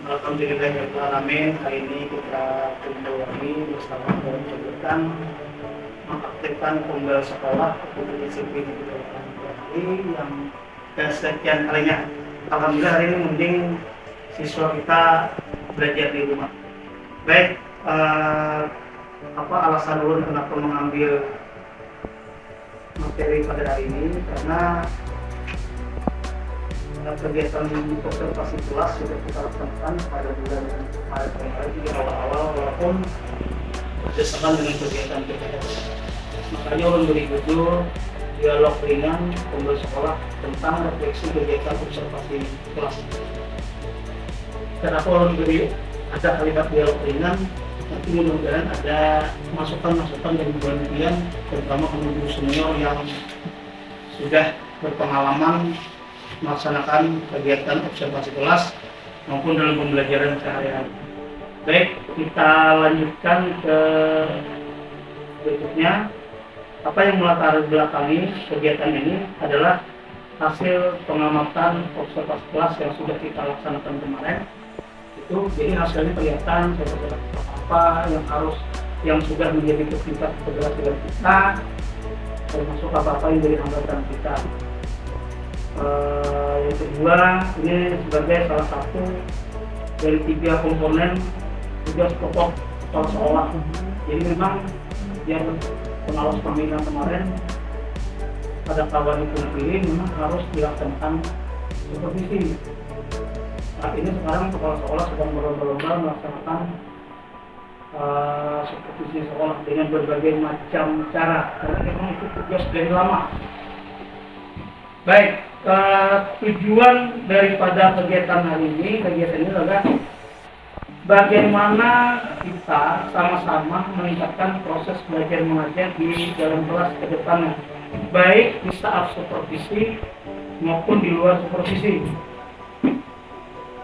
Alhamdulillahirrahmanirrahim. Hari ini kita kumpul lagi bersama dalam kegiatan mengaktifkan kembali sekolah untuk disiplin yang kesekian kalinya. Alhamdulillah hari ini mending siswa kita belajar di rumah. Baik, apa alasan ulun kenapa mengambil materi pada hari ini? Karena kegiatan observasi kelas sudah kita laksanakan pada bulan Maret kemarin di awal-awal, walaupun berdasarkan dengan kegiatan kita. Makanya ulun beri judul dialog ringan kembali sekolah tentang refleksi kegiatan observasi kelas. Kenapa ulun beri ada kalimat dialog ringan? Nanti mudah-mudahan ada masukan-masukan dari kemudian, terutama guru senior yang sudah berpengalaman melaksanakan kegiatan observasi kelas maupun dalam pembelajaran sehari-hari. Baik, kita lanjutkan ke berikutnya. Apa yang melatar belakangi kegiatan ini adalah hasil pengamatan observasi kelas yang sudah kita laksanakan kemarin. Itu jadi hasilnya kelihatan seperti apa yang sudah menjadi tingkat keberhasilan kita, termasuk apa yang jadi hambatan kita. Yang kedua, ini sebagai salah satu dari 3 komponen tugas pokok kepala sekolah. Jadi memang yang pengawas pembinaan kemarin pada kawan itu pilih memang harus dilaksanakan supervisi. Saat ini sekarang kepala sekolah sedang berlomba-lomba melaksanakan supervisi sekolah dengan berbagai macam cara, karena memang itu tugas dari lama. Baik, tujuan daripada kegiatan hari ini, adalah bagaimana kita sama-sama meningkatkan proses belajar mengajar di dalam kelas ke depannya, baik di saat supervisi maupun di luar supervisi.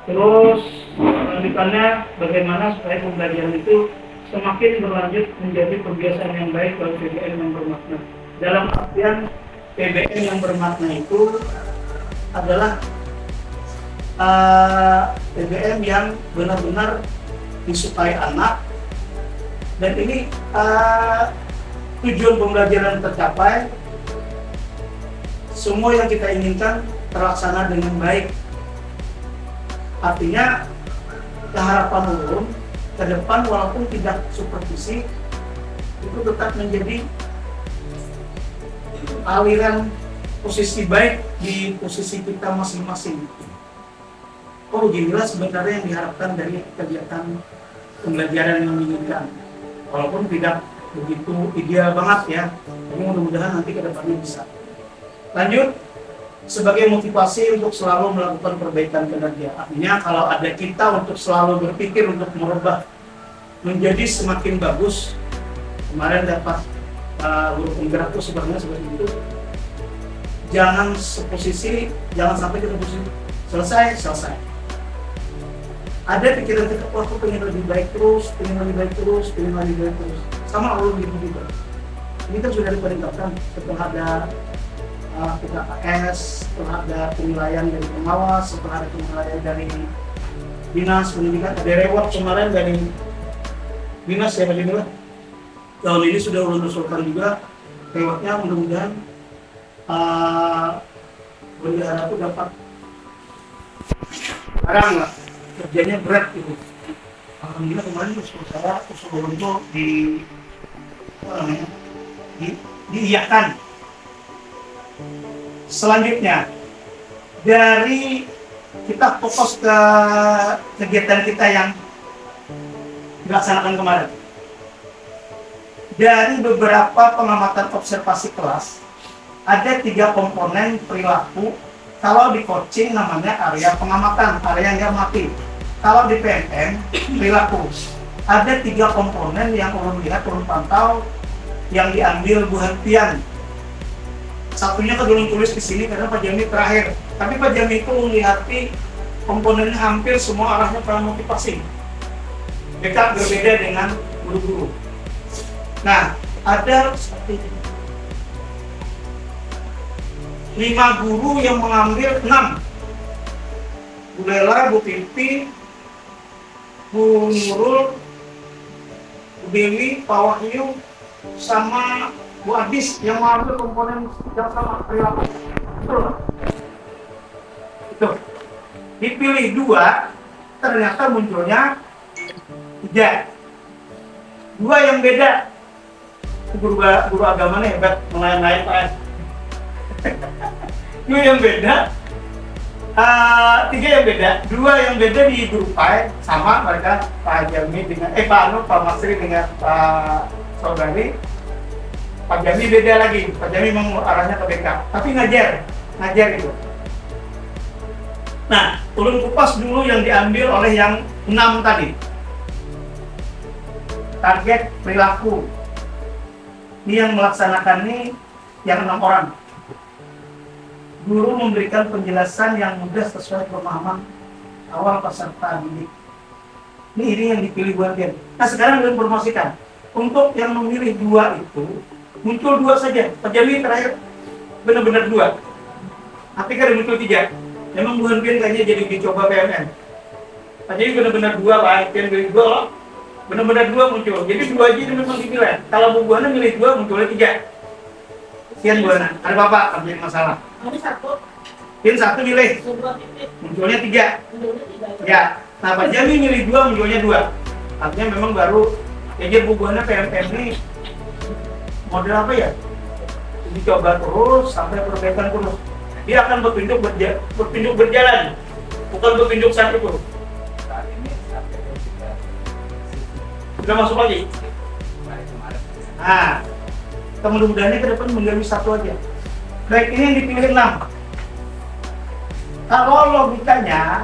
Terus lanjutannya bagaimana supaya pembelajaran itu semakin berlanjut menjadi kebiasaan yang baik bagi PBM yang bermakna. Dalam artian PBM yang bermakna itu adalah PBM yang benar-benar disukai anak, dan ini tujuan pembelajaran tercapai, semua yang kita inginkan terlaksana dengan baik. Artinya harapan ulun ke depan walaupun tidak supervisi itu tetap menjadi aliran posisi baik di posisi kita masing-masing. Oh, beginilah sebenarnya yang diharapkan dari kegiatan pembelajaran yang diinginkan. Walaupun tidak begitu ideal banget ya, tapi mudah-mudahan nanti ke depannya bisa. Lanjut, sebagai motivasi untuk selalu melakukan perbaikan kinerja. Artinya kalau ada kita untuk selalu berpikir untuk merubah menjadi semakin bagus. Kemarin dapat guru penggerak itu sebenarnya seperti itu. Jangan sampai kita posisi selesai. Ada pikiran kita, aku pengen lebih baik terus. Sama Allah gitu. Ini kan sudah diperintahkan setelah ada PKKS, setelah ada penilaian dari pengawas, setelah ada penilaian dari dinas pendidikan, ada reward kemarin dari dinas ya Pak. Tahun ini sudah usulkan juga rewardnya, mudah-mudahan bendahara itu dapat sekarang lah, kerjanya berat gitu. Alhamdulillah kemarin usul itu diiyakan. Selanjutnya, dari kita fokus ke kegiatan kita yang dilaksanakan kemarin. Dari beberapa pengamatan observasi kelas, ada 3 komponen perilaku. Kalau di coaching namanya area pengamatan, area yang mati. Kalau di PNM, perilaku. Ada 3 komponen yang ulun lihat, ulun pantau, yang diambil Bu Hentian. Satunya kan ulun tulis di sini karena Pak Jami terakhir. Tapi Pak Jami itu melihati komponennya hampir semua arahnya pada motivasi. Dekat berbeda dengan guru-guru. Nah, ada seperti 5 guru yang mengambil 6 Bu Lela, Bu Pipi, Bu Nurul, Bu Dewi, Pak Wahyu, sama Bu Adis yang mengambil komponen yang sama perilaku. Betul nggak? Itu. Dipilih 2, ternyata munculnya 3. 2 yang beda. Guru agama nih hebat, ngelain-lain Pak. 2 yang beda. 3 yang beda, 2 yang beda di grup PAI sama mereka Pak Jami dengan Pak Masri dengan Pak Saudari. Pak Jami beda lagi, Pak Jami memang arahnya ke BK, tapi ngajar itu. Nah, ulun kupas dulu yang diambil oleh yang 6 tadi. Target perilaku. Ini yang melaksanakan ini yang 6 orang. Guru memberikan penjelasan yang mudah sesuai pemahaman awal peserta didik. Ini yang dipilih buat dia. Nah sekarang kita promosikan. Untuk yang memilih 2 itu, muncul 2 saja. Pak Jami terakhir benar-benar 2. Tapi kan muncul 3. Memang bukan Pian kayaknya jadi dicoba PMN. Pak Jami benar-benar 2, Pak Pian milih 2 loh. Benar-benar 2 muncul. Jadi 2 aja ini memang dipilih. Kalau Bu Buana milih 2, munculnya 3. Pian Buana, ada Bapak, terjadi masalah. Pian 1 milih, munculnya 3. Ya, nah Pak Jami milih 2, munculnya 2. Artinya memang baru jadi Bu Buana PMM ini model apa ya? Dicoba terus sampai perbaikan terus. Dia akan berpindah berjalan, bukan berpindah saat itu. Sudah masuk lagi. Nah, mudah-mudahan ke depan menjadi 1 aja. Baik, ini yang dipilih 6. Kalau logikanya,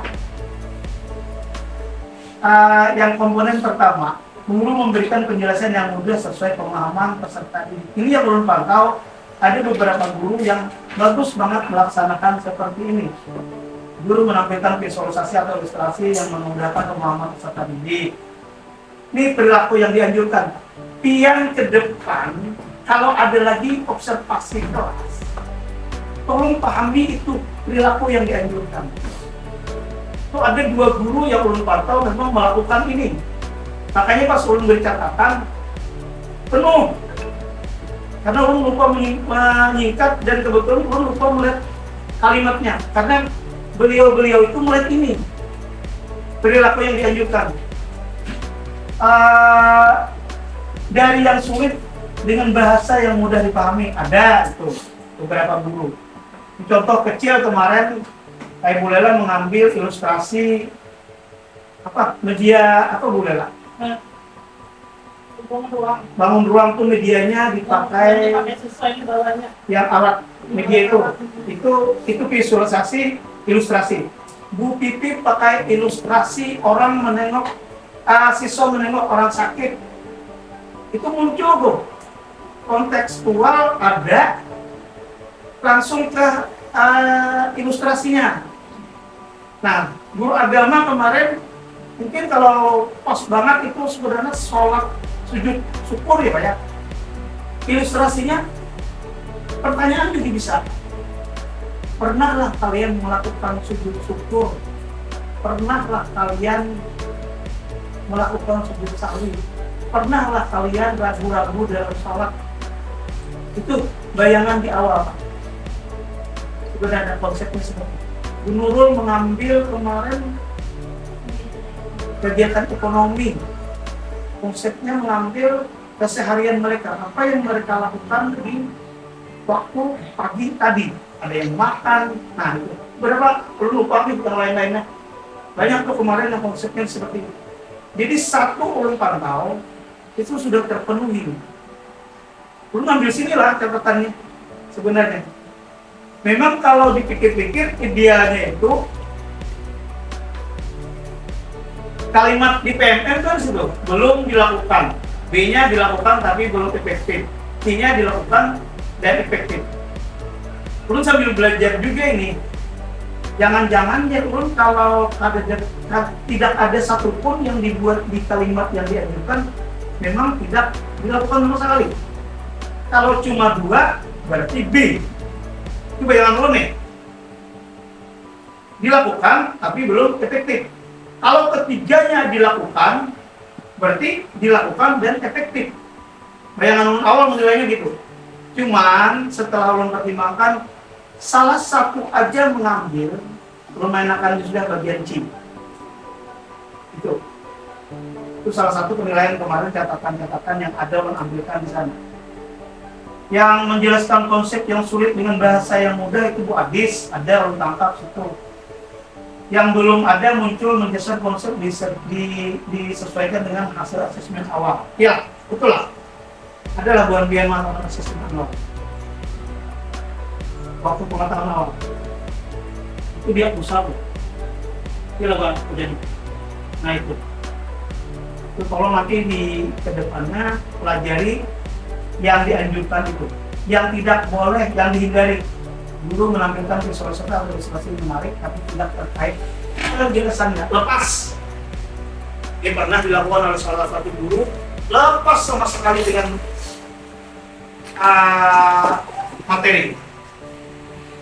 yang komponen pertama, guru memberikan penjelasan yang mudah sesuai pemahaman peserta didik. Ini yang belum pantau, ada beberapa guru yang bagus banget melaksanakan seperti ini. Guru menampilkan visualisasi atau ilustrasi yang memudahkan pemahaman peserta didik. Ini perilaku yang dianjurkan. Pian ke depan, kalau ada lagi observasi kelas, tolong pahami itu perilaku yang dianjurkan. Itu ada 2 guru yang ulun pantau memang melakukan ini. Makanya pas ulun beri catatan penuh. Karena ulun lupa menyingkat dan kebetulan ulun lupa melihat kalimatnya. Karena beliau-beliau itu melihat ini perilaku yang dianjurkan. Dari yang sulit dengan bahasa yang mudah dipahami ada itu beberapa guru. Contoh kecil kemarin kayak Bu Lela mengambil ilustrasi media Bu Lela? Bangun ruang tuh medianya dipakai yang alat media itu visualisasi ilustrasi. Bu Pipi pakai ilustrasi orang menengok siswa menengok orang sakit. Itu muncul tuh kontekstual ada langsung ke ilustrasinya. Nah, guru agama kemarin mungkin kalau pas banget itu sebenarnya sholat sujud syukur ya Pak ya. Ilustrasinya pertanyaan juga bisa. Pernahlah kalian melakukan sujud syukur? Pernahlah kalian melakukan sujud sahwi? Pernahlah kalian ragu-ragu dalam sholat? Itu bayangan di awal Pak. Sebenarnya konsepnya seperti itu. Bu Nurul mengambil kemarin kegiatan ekonomi. Konsepnya mengambil keseharian mereka. Apa yang mereka lakukan di waktu pagi tadi. Ada yang makan. Nah itu. Berapa? Perlu lupa nih bukan lain-lainnya. Banyak tuh kemarin yang konsepnya seperti itu. Jadi 1 ulun pantau itu sudah terpenuhi. Ulun ambil sinilah catatannya sebenarnya. Memang kalau dipikir-pikir idealnya itu kalimat di PMM kan sudah belum dilakukan, B-nya dilakukan tapi belum efektif, C-nya dilakukan dan efektif. Ulun sambil belajar juga ini. Jangan-jangan ya ulun kalau tidak ada satupun yang dibuat di kalimat yang diajukan memang tidak dilakukan sama sekali. Kalau cuma 2 berarti B. Itu bayangan ulun nih. dilakukan tapi belum efektif. Kalau ketiganya dilakukan, berarti dilakukan dan efektif. Bayangan awal menilainya gitu. Cuman setelah ulun pertimbangkan, salah satu aja mengambil, lumayan akan sudah bagian C. Itu salah satu penilaian kemarin, catatan-catatan yang ada mengambilkan di sana. Yang menjelaskan konsep yang sulit dengan bahasa yang mudah itu Bu Adis, ada ulun tangkap situ. Yang belum ada muncul menjelaskan konsep disesuaikan dengan hasil asesmen awal. Ya, betul lah. Adalah buan bian melakukan asesmen awal. Waktu pengetahuan awal. Itu dia usaha. Dia lakukan jadi. Nah itu tolong nanti di kedepannya pelajari yang dianjurkan itu, yang tidak boleh, yang dihindari. Guru menampilkan visualisasi atau ilustrasi menarik tapi tidak terkait penjelasannya, lepas. Ini pernah dilakukan oleh salah satu guru, lepas sama sekali dengan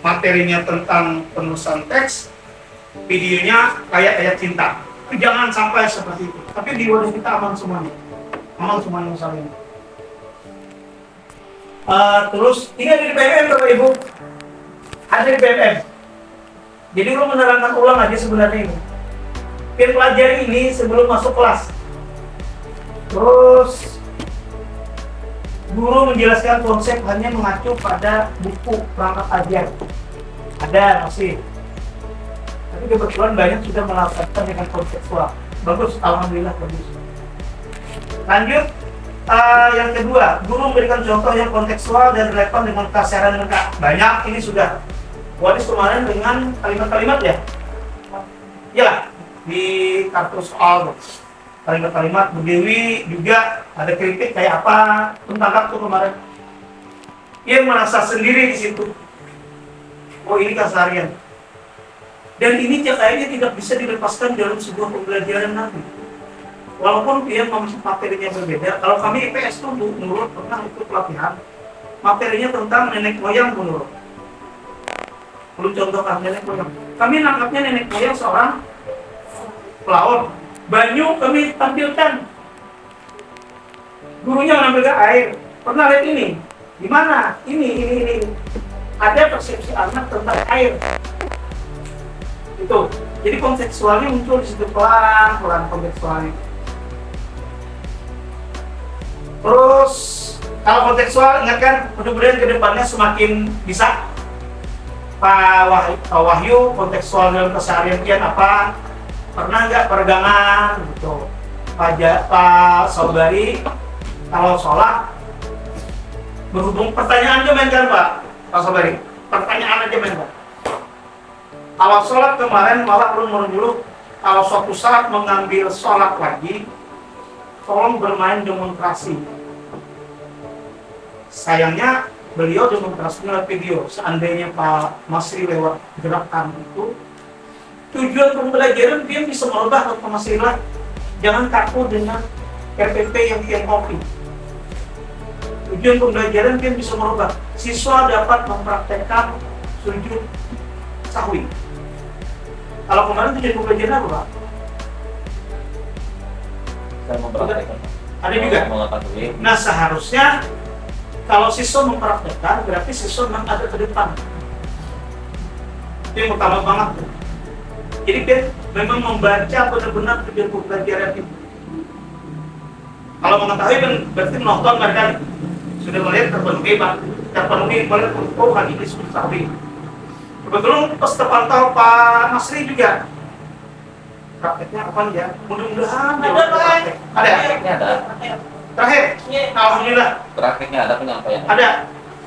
materinya tentang penulisan teks, videonya kayak ayat cinta. Jangan sampai seperti itu. Tapi di wadah kita aman semuanya misalnya. Terus ini ada di PMM Bapak Ibu. Ada di PMM. Jadi lu menerangkan ulang aja sebenarnya ini. Biar pelajari ini sebelum masuk kelas. Terus guru menjelaskan konsep hanya mengacu pada buku perangkat ajar. Ada masih. Tapi kebetulan banyak sudah melakukan dengan konseptual. Bagus, alhamdulillah bagus. Lanjut, yang kedua, guru memberikan contoh yang kontekstual dan relevan dengan kasaran mereka. Banyak ini sudah. Wadis kemarin dengan kalimat-kalimat ya. Ya, di kartu soal kalimat-kalimat Bu Dewi juga ada kritik kayak apa tentang kartu kemarin. Ia merasa sendiri di situ. Oh ini keseharian. Dan ini kayaknya tidak bisa dilepaskan dalam sebuah pembelajaran nanti. Walaupun dia materinya berbeda. Kalau kami IPS itu menurut pernah ikut pelatihan, materinya tentang nenek moyang menurut. Belum contohkan nenek moyang. Kami nangkapnya nenek moyang seorang pelaut. Banyu kami tampilkan. Gurunya menampilkan air. Pernah lihat ini? Di mana? Ini. Ada persepsi anak tentang air. Itu. Jadi kontekstualnya muncul di situ pelan kontekstualnya. Terus kalau kontekstual ingatkan mudah-mudahan kedepannya semakin bisa. Pak Wahyu kontekstual dalam keseharian kian apa? Pernah nggak peregangan gitu? Pak Saubari kalau sholat berhubung pertanyaan aja mainkan Pak Saubari. Pertanyaan aja main Pak. Kalau sholat kemarin malah belum dulu. Kalau suatu saat mengambil sholat lagi, tolong bermain demonstrasi. Sayangnya beliau demonstrasinya lewat video. Seandainya Pak Masri lewat gerakan itu, tujuan pembelajaran dia bisa merubah Pak Masri lah. Jangan kaku dengan RPP yang kopi. Tujuan pembelajaran dia bisa merubah. Siswa dapat mempraktekkan sujud sahwi. Kalau kemarin tujuan pembelajaran apa Pak? Saya mempraktekkan. Ada juga. Nah seharusnya kalau siswa mempraktekkan berarti siswa memang ada ke depan. Itu yang utama banget. Jadi dia memang membaca benar-benar tujuan pembelajaran itu. Kalau mengetahui berarti menonton mereka sudah melihat terpenuhi oleh oh hari ini sudah sahwi. Kebetulan pas terpantau Pak Masri juga prakteknya apa ya? Mudah-mudahan ada. Prakteknya ada. Terakhir, alhamdulillah. Prakteknya ada penyampaian.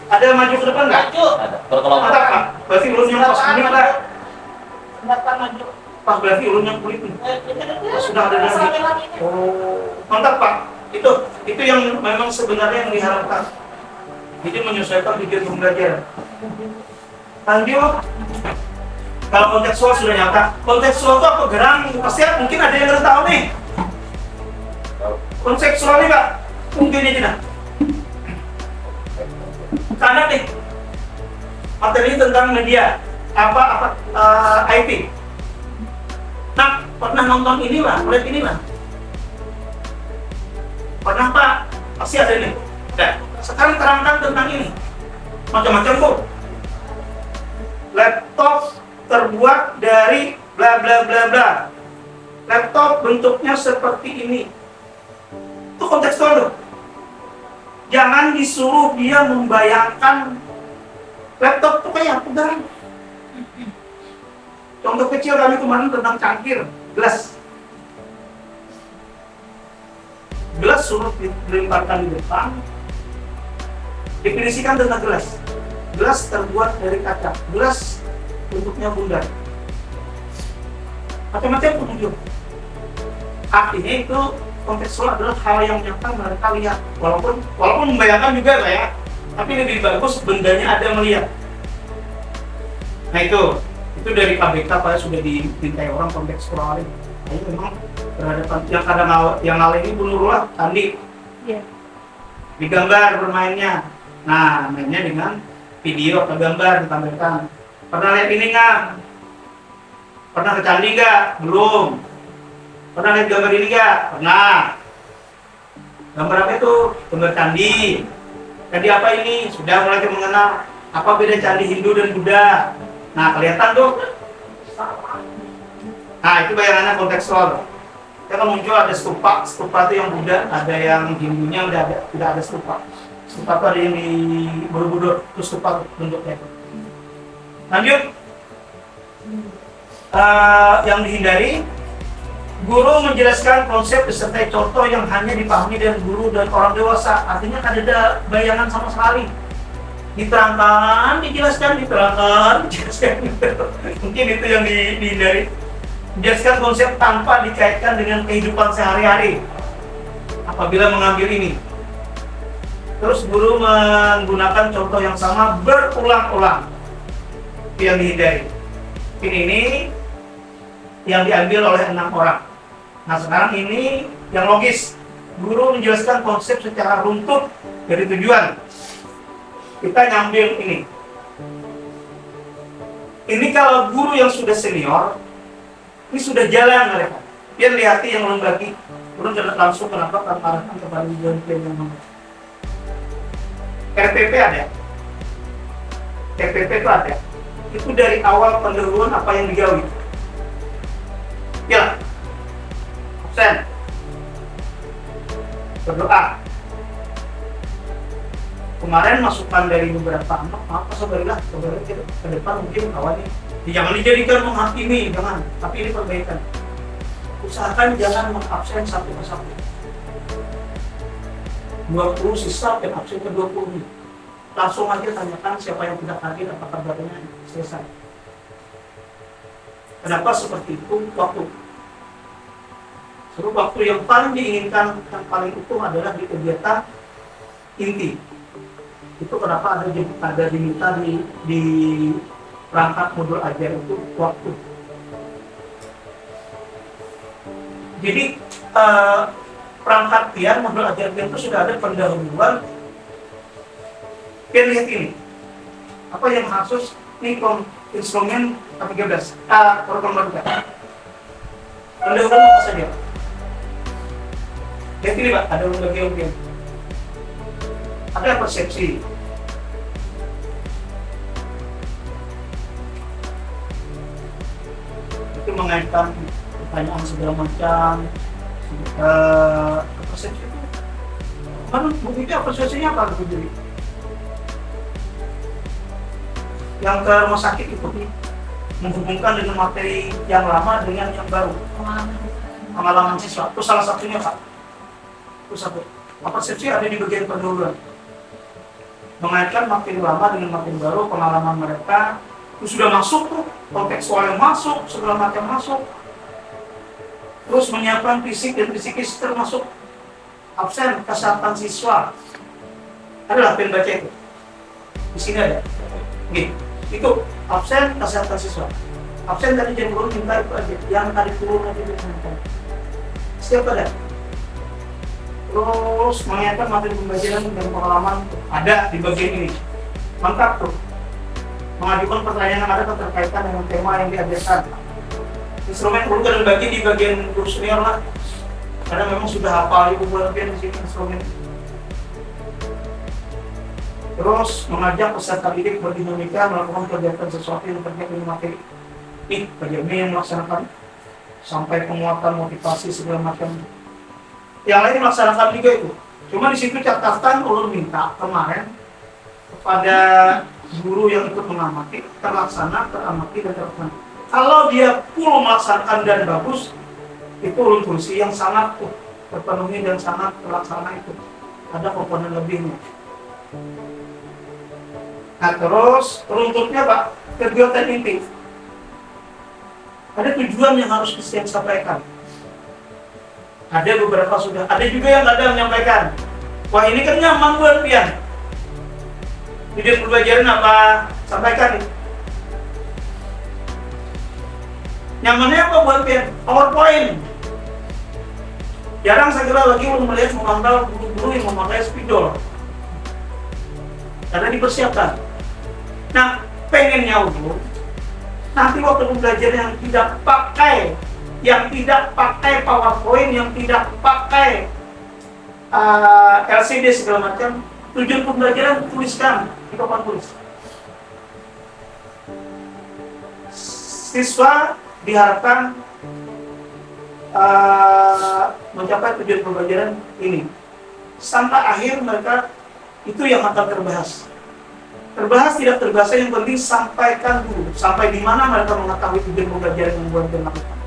Ada maju ke depan nggak? Ada. Berkelompok. Mantap Pak. Berarti ulun yang pas menit lah. Pendapat maju. Pas berarti ulun yang kulit nih. Sudah ada lagi. Oh, mantap Pak. Itu yang memang sebenarnya yang diharapkan. Jadi menyesuaikan tujuan pembelajaran. Lanjut. Kalau kontekstual sudah nyata. Kontekstual itu apa gerang? Pasti mungkin ada yang nggak tahu nih. Kontekstual nih Pak. Mungkin aja nah. Karena nih materi tentang media IT. Nah, pernah nonton inilah, lihat inilah. Pernah Pak? Pasti ada ini. Nah, sekarang terangkan tentang ini. Macam-macam kok. Laptop terbuat dari bla bla bla bla. Laptop bentuknya seperti ini. Itu kontekstual loh. Jangan disuruh dia membayangkan laptop itu kayak pegang. Contoh kecil kami kemarin tentang cangkir, gelas. Gelas suruh dilemparkan di depan. Definisikan tentang gelas. Gelas terbuat dari kaca. Gelas bentuknya bundar. Macam-macam penunjuk. Artinya itu kontekstual adalah hal yang nyata mereka lihat. Walaupun membayangkan juga lah ya. Tapi lebih bagus bendanya ada melihat. Nah itu dari KBK Pak sudah dimintai orang kontekstualin. Nah, ini memang berhadapan yang kadang yang hal ini Bu Nurullah tadi. Iya. Digambar bermainnya. Nah, mainnya dengan video atau gambar ditampilkan. Pernah lihat ini nggak? Pernah ke candi nggak? Belum. Pernah lihat gambar ini nggak? Pernah. Gambar apa itu? Gambar candi. Candi apa ini? Sudah mulai mengenal apa beda candi Hindu dan Buddha. Nah, kelihatan tuh. Nah, itu bayangannya kontekstual. Kita kan muncul ada stupa itu yang Buddha, ada yang Hindunya tidak ada stupa. Stupa itu ada yang di Borobudur, itu stupa bentuknya itu. Lanjut. Yang dihindari, guru menjelaskan konsep beserta contoh yang hanya dipahami dari guru dan orang dewasa. Artinya kan ada bayangan sama sekali. Diterangkan, dijelaskan. Mungkin itu yang dihindari. Menjelaskan konsep tanpa dikaitkan dengan kehidupan sehari-hari. Apabila mengambil ini, terus guru menggunakan contoh yang sama berulang-ulang. Itu yang dihindari. Ini yang diambil oleh 6 orang. Nah sekarang ini yang logis. Guru menjelaskan konsep secara runtut dari tujuan. Kita ngambil ini. Ini kalau guru yang sudah senior, ini sudah jalan mereka. Dia lihati yang membagi. Guru tidak langsung kenapa karena kepada tujuan yang mana. RPP ada. RPP itu ada. Itu dari awal pendahuluan apa yang digawi. Ya. Absen. Berdoa. Kemarin masukan dari beberapa anak, saudara kita ke depan mungkin awalnya jangan dijadikan menghakimi, jangan, tapi ini perbaikan. Usahakan jangan mengabsen satu persatu. 20 sisa dan absen ke 20. Langsung aja tanyakan siapa yang tidak hadir, apa kabarnya, selesai. Kenapa seperti itu? Waktu yang paling diinginkan, yang paling utuh adalah di kegiatan inti. Itu kenapa ada diminta di perangkat modul ajar itu waktu. Jadi perangkat pian modul ajar pian itu sudah ada pendahuluan. Pian lihat ini, apa yang harus ini instrumen K13 program baru. Pendahuluan apa saja? Lihat ini Pak, ada lembaga pian. Ada persepsi. Itu mengaitkan pertanyaan segala macam. Persepsi itu. Mana buktinya persepsinya apa gitu? Yang ke rumah sakit itu menghubungkan dengan materi yang lama dengan yang baru. Pengalaman siswa. Itu salah satunya Pak. Itu satu. Persepsi ada di bagian pendahuluan. Mengaitkan materi lama dengan materi baru, pengalaman mereka itu sudah masuk tuh, kontekstual yang masuk, segala macam masuk. Terus menyiapkan fisik dan psikis termasuk absen kesehatan siswa. Adalah pengen baca itu. Di sini ada. Oke, itu absen kesehatan siswa. Absen tadi jangan guru minta itu aja, yang tadi turun aja diminta. Setiap ada. Terus mengingatkan materi pembelajaran dan pengalaman ada di bagian ini. Lengkap tuh. Mengajukan pertanyaan yang ada terkaitan dengan tema yang diajarkan. Instrumen ulun kadang bagi di bagian guru senior lah, karena memang sudah hafal ibu bagian di sini instrumen. Terus mengajak peserta didik berdinamika melakukan kegiatan sesuatu yang terkait dengan materi. Nih, bagian ini yang melaksanakan sampai penguatan motivasi segala macam. Yang lain melaksanakan juga itu. Cuma di situ catatan ulun minta kemarin kepada guru yang ikut mengamati, terlaksana, teramati, dan terlaksana. Kalau dia full melaksanakan dan bagus, itu ulun tulis yang sangat terpenuhi dan sangat terlaksana itu. Ada komponen lebihnya. Nah terus runtutnya Pak, kegiatan inti. Ada tujuan yang harus Christian sampaikan. Ada beberapa sudah, ada juga yang kadang menyampaikan. Wah ini kan nyaman buat pian. Tujuan pembelajaran apa? Sampaikan. Nyamannya apa buat pian? PowerPoint. Jarang saya kira lagi melihat mengambil guru-guru yang memakai spidol. Karena dipersiapkan. Nah, pengennya ulun nanti waktu pembelajaran yang tidak pakai PowerPoint, yang tidak pakai LCD segala macam, tujuan pembelajaran tuliskan di papan tulis. Siswa diharapkan mencapai tujuan pembelajaran ini sampai akhir mereka itu yang akan terbahas. Terbahas tidak terbahas yang penting sampaikan dulu sampai di mana mereka mengetahui tujuan pembelajaran yang buat dilakukan.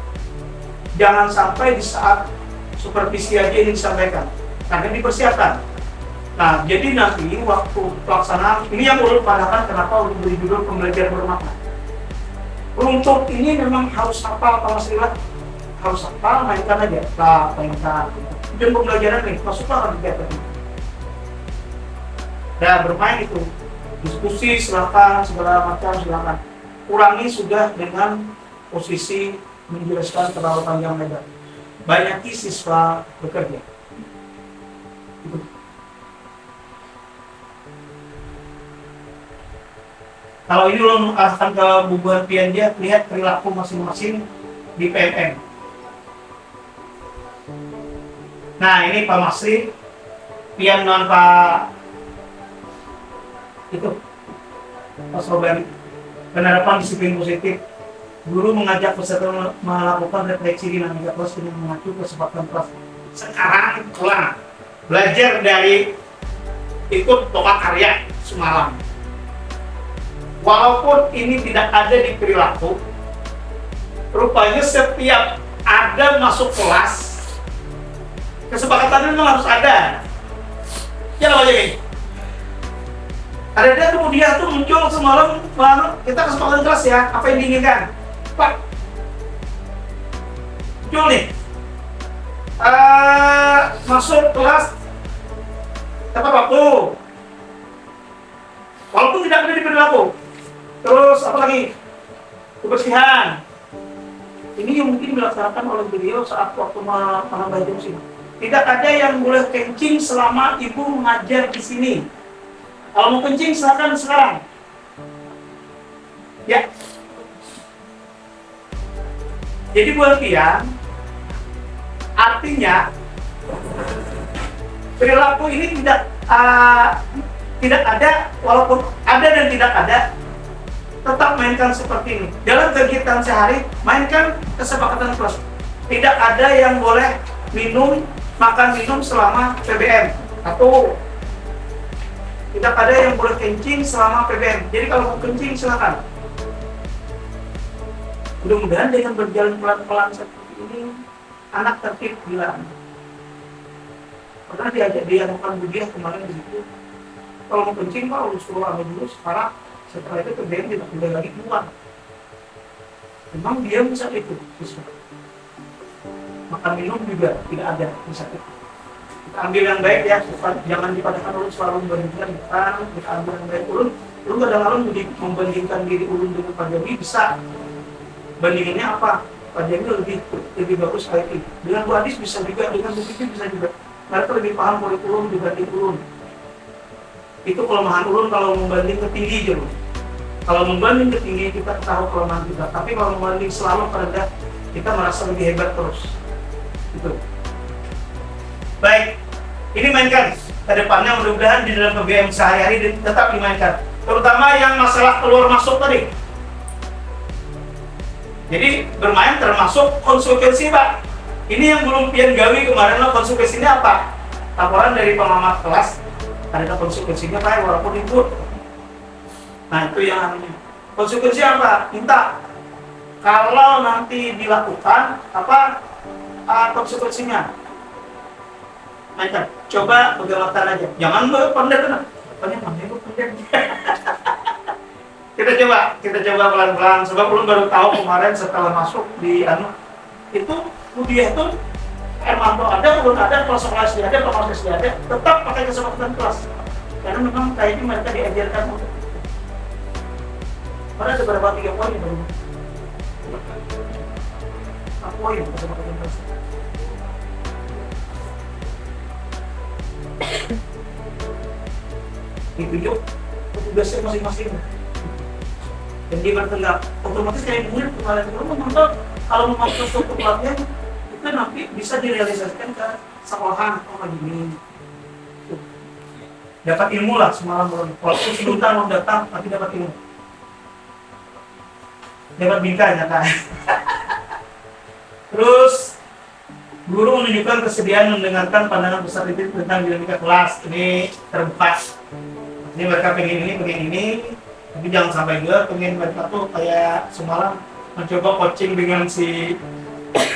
Jangan sampai di saat supervisi aja ini disampaikan karena dipersiapkan. Nah jadi nanti waktu pelaksanaan ini yang ulun padahkan kenapa ulun beri judul pembelajaran bermakna. Untuk ini memang harus hafal Pak Mas Rila, harus hafal, mainkan aja lah, mainkan. Tujuan pembelajaran nih masuklah ke kegiatan ini. Nah bermain itu diskusi silakan, segala macam silakan. Kurangi sudah dengan posisi menjelaskan terlalu panjang lebar. Banyaki siswa bekerja. Itu. Kalau ini lo arahkan ke bubuhan pian dia, lihat perilaku masing-masing di PMM. Nah ini Pak Masri, pian non Pak itu Mas Robert, penerapan disiplin positif. Guru mengajak peserta melakukan refleksi dinamika kelas dengan mengacu kesempatan kelas. Sekarang pulang belajar dari ikut toka karya semalam. Walaupun ini tidak ada di perilaku, rupanya setiap ada masuk kelas, kesepakatan memang harus ada. Ya aja ini. Ada kemudian tuh muncul semalam, kita kesepakatan kelas ya, apa yang diinginkan? Pak, muncul nih, masuk kelas tepat waktu, walaupun tidak ada di perilaku. Terus apa lagi? Kebersihan. Ini yang mungkin dilaksanakan oleh beliau saat waktu menambah jam sini. Tidak ada yang boleh kencing selama ibu mengajar di sini. Kalau mau kencing silakan sekarang. Ya. Jadi buat pian, artinya perilaku ini tidak ada, walaupun ada dan tidak ada, tetap mainkan seperti ini. Dalam kegiatan sehari, mainkan kesepakatan kelas. Tidak ada yang boleh makan minum selama PBM atau tidak ada yang boleh kencing selama PBM. Jadi kalau mau kencing silakan. Mudah-mudahan dengan berjalan pelan-pelan seperti ini, anak tertib gila. Pernah diadakan budiah kemarin di situ. Kalau mau kencing Pak, harus suruh ambil dulu sekarang. Setelah itu PBM tidak boleh lagi keluar. Memang dia bisa itu. Makan minum juga tidak ada bisa itu. Kita ambil yang baik ya, jangan dipadakan ulun selalu membandingkan, kita ambil yang baik. Ulun kadang-kadang membandingkan diri ulun dengan Pak Jami bisa. Bandingannya apa? Pak Jami lebih bagus IT. Dengan Bu Adis bisa juga, dengan Bu Kiki bisa juga. Mereka lebih paham kurikulum dibanding ulun. Itu kelemahan ulun kalau membanding ke tinggi aja. Kalau membanding ke tinggi kita tahu kelemahan kita. Tapi kalau membanding selalu pada kita merasa lebih hebat terus. Gitu. Baik, ini mainkan ke depannya, mudah-mudahan di dalam PBM sehari-hari tetap dimainkan. Terutama yang masalah keluar masuk tadi. Jadi bermain termasuk konsekuensi, Pak. Ini yang belum pian gawi kemarin lo, konsekuensinya apa? Laporan dari pengamat kelas, ada konsekuensinya Pak walaupun ikut. Nah itu yang anunya. Konsekuensi apa? Minta kalau nanti dilakukan apa konsekuensinya? Mainkan. Coba bagaimana aja. Jangan pendek kan? Apanya namanya pendek? Kita coba pelan-pelan. Sebab belum baru tahu kemarin setelah masuk di itu kuliah itu Hermanto ada, belum ada, kelas dia ada, kelas dia ada, tetap pakai kesepakatan kelas. Karena memang kayaknya mereka diajarkan untuk ada beberapa 3 poin baru. 4 poin kesepakatan kelas. Ditunjuk tugasnya masing-masing. Dan dia bertindak otomatis kayak murid kemarin kalau memakai struktur pelatihan itu nanti bisa direalisasikan ke sekolahan kayak gini. Dapat ilmu lah semalam walaupun sebentar mau datang tapi dapat ilmu. Dapat bingkai nyata. Terus guru menunjukkan kesediaan mendengarkan pandangan besar itu tentang dinamika kelas. Ini terbuka. Ini mereka pengen ini, tapi jangan sampai juga pengen mereka tuh kayak semalam mencoba coaching dengan si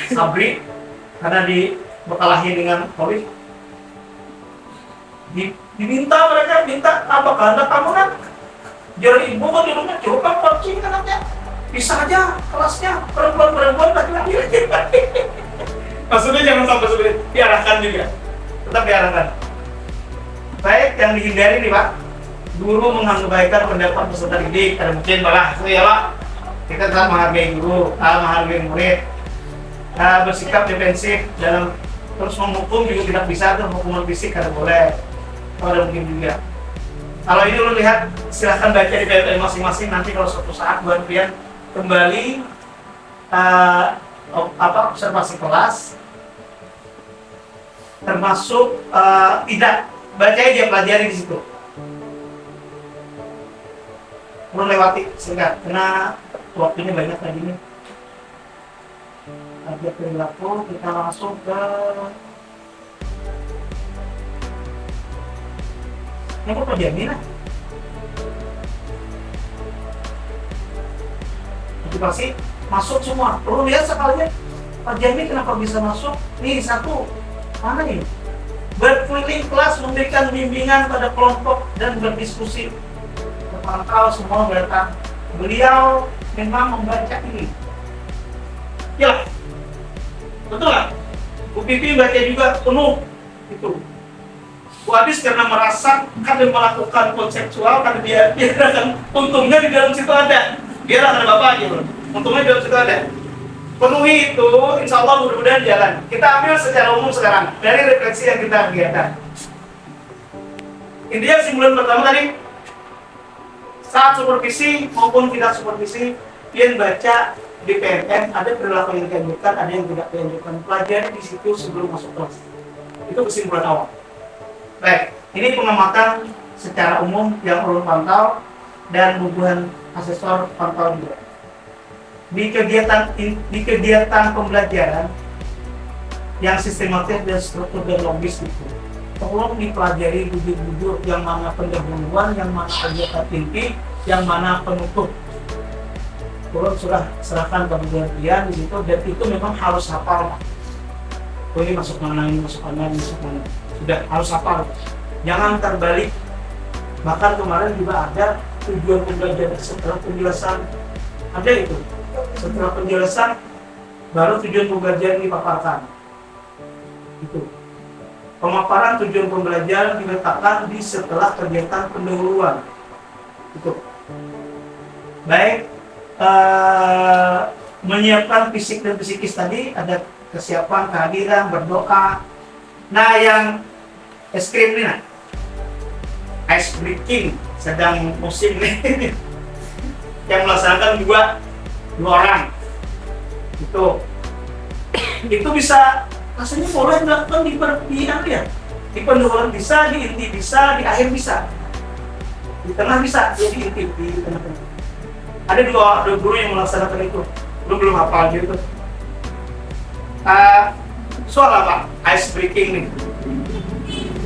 Sabri karena dibekalahi dengan Poli. Diminta mereka minta apakah anda kamu kan juara ibu kan di rumah coba coaching kan aja bisa aja kelasnya perempuan laki-laki aja. Maksudnya jangan sampai seperti diarahkan juga, tetap diarahkan. Baik, yang dihindari nih Pak, guru mengabaikan pendapat peserta didik. Ada mungkin malah itu ya Pak, kita tetap menghargai guru, menghargai murid, bersikap defensif dalam terus menghukum juga tidak bisa tuh, hukuman fisik kada boleh. Ada mungkin juga. Kalau ini lo lihat, silahkan baca di PPM masing-masing. Nanti kalau suatu saat buat kalian kembali observasi kelas, termasuk tidak baca aja, pelajari di situ. Melewati singkat, karena waktunya banyak lagi nih. Kajian perilaku, kita langsung ke ini kok penjamin lah. Motivasi masuk semua. Perlu lihat sekalian Pak Jami kenapa bisa masuk. Nih satu, mana nih? Berkeliling kelas memberikan bimbingan pada kelompok dan berdiskusi. Terpantau semua datang. Beliau memang membaca ini. Ya, betul lah. Bu Pipi baca juga penuh itu. Bu Adis karena merasa kadang melakukan konseptual karena dia akan untungnya di dalam situ ada. Biar ada bapak aja bro. Untungnya di dalam situ ada. Penuhi itu, insya Allah mudah-mudahan jalan. Kita ambil secara umum sekarang dari refleksi yang kita kegiatan. Intinya kesimpulan pertama tadi, saat supervisi maupun tidak supervisi, kalian baca di PMM ada perilaku yang dianjurkan, ada yang tidak dianjurkan. Pelajari di situ sebelum masuk kelas. Itu kesimpulan awal. Baik, ini pengamatan secara umum yang ulun pantau dan bubuhan asesor pantau juga. Di kegiatan pembelajaran yang sistematis dan struktur dan logis itu, tolong dipelajari bujur-bujur yang mana pendahuluan, yang mana kegiatan inti, yang mana penutup. Ulun sudah serahkan ke bagian di situ dan itu memang harus hafal. Oh ini masuk mana, ini masuk mana, ini masuk mana. Sudah harus hafal, jangan terbalik. Bahkan kemarin juga ada tujuan pembelajaran setelah penjelasan, ada itu setelah penjelasan baru tujuan pembelajaran dipaparkan. Itu pemaparan tujuan pembelajaran diletakkan di setelah kegiatan pendahuluan. Itu baik. Menyiapkan fisik dan psikis tadi, ada kesiapan, kehadiran, berdoa. Nah yang es krim ini, nah, ice breaking sedang musim nih yang melaksanakan dua orang itu Itu bisa rasanya boleh dilakukan di pendahuluan bisa, di inti bisa, di akhir bisa, di tengah bisa, jadi inti di tengah-tengah. Ada dua guru yang melaksanakan itu, belum hafal gitu. Soal apa? Ice breaking nih.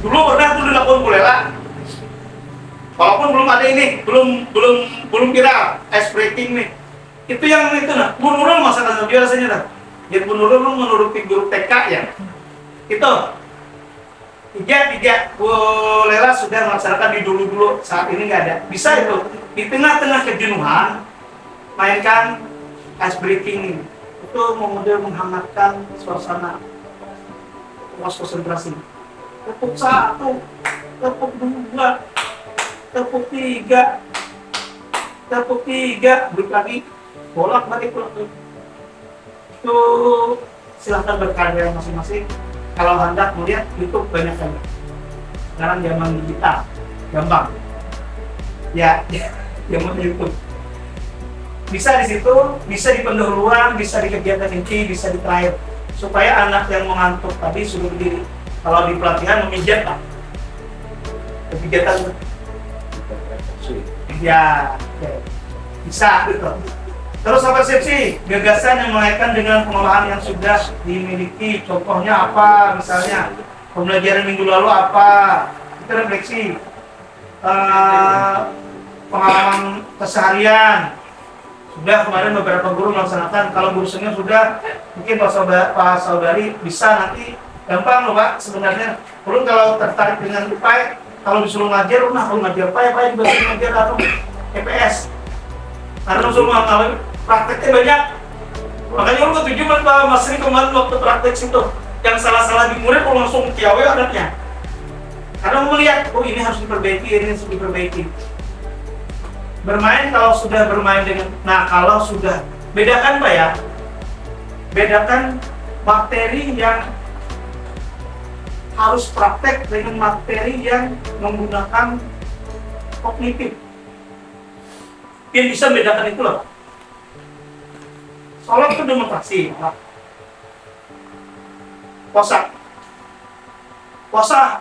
Dulu pernah tuh dilakukan Bu Lela. Walaupun belum ada ini, belum viral ice breaking nih. Itu yang itu nah, Bu Nurul masalah biasanya dah. Jadi Bu Nurul menurut guru TK ya. Itu tiga Bu Lela sudah melaksanakan di dulu saat ini nggak ada. Bisa itu di tengah-tengah kejenuhan mainkan ice breaking itu model menghangatkan suasana puas konsentrasi. Tepuk 1, tepuk 2, tepuk 3, tepuk 3, balik lagi, bolak-balik. Itu silahkan berkarya masing-masing. Kalau hendak melihat YouTube banyak kan. Sekarang zaman digital, gampang. Ya, zaman YouTube. Bisa di situ, bisa di pendahuluan, bisa di kegiatan inti, bisa di terakhir. Supaya anak yang mengantuk tadi sudah berdiri. Kalau di pelatihan memijat Pak. Kegiatan ya, bisa gitu. Terus persepsi, gagasan yang melahirkan dengan pengolahan yang sudah dimiliki. Contohnya apa? Misalnya pembelajaran minggu lalu apa? Itu refleksi. Pengalaman keseharian. Sudah kemarin beberapa guru melaksanakan. Kalau guru senior sudah, mungkin Pak Saudari bisa nanti gampang loh Pak sebenarnya. Perlu kalau tertarik dengan UPAI, kalau disuruh ngajar, kalau ngajar UPAI juga sering ngajar atau EPS. Karena semua kalau prakteknya banyak. Makanya lu ketujuh Pak Mas Sri kemarin waktu praktek situ, yang salah-salah di murid kalau langsung kiawe anaknya. Karena melihat, oh ini harus diperbaiki, ini harus diperbaiki. Bermain kalau sudah bermain dengan, nah kalau sudah, bedakan Pak ya, bedakan materi yang harus praktek dengan materi yang menggunakan kognitif. Yang bisa bedakan itu loh. Sholat itu demonstrasi, Pak. Puasa,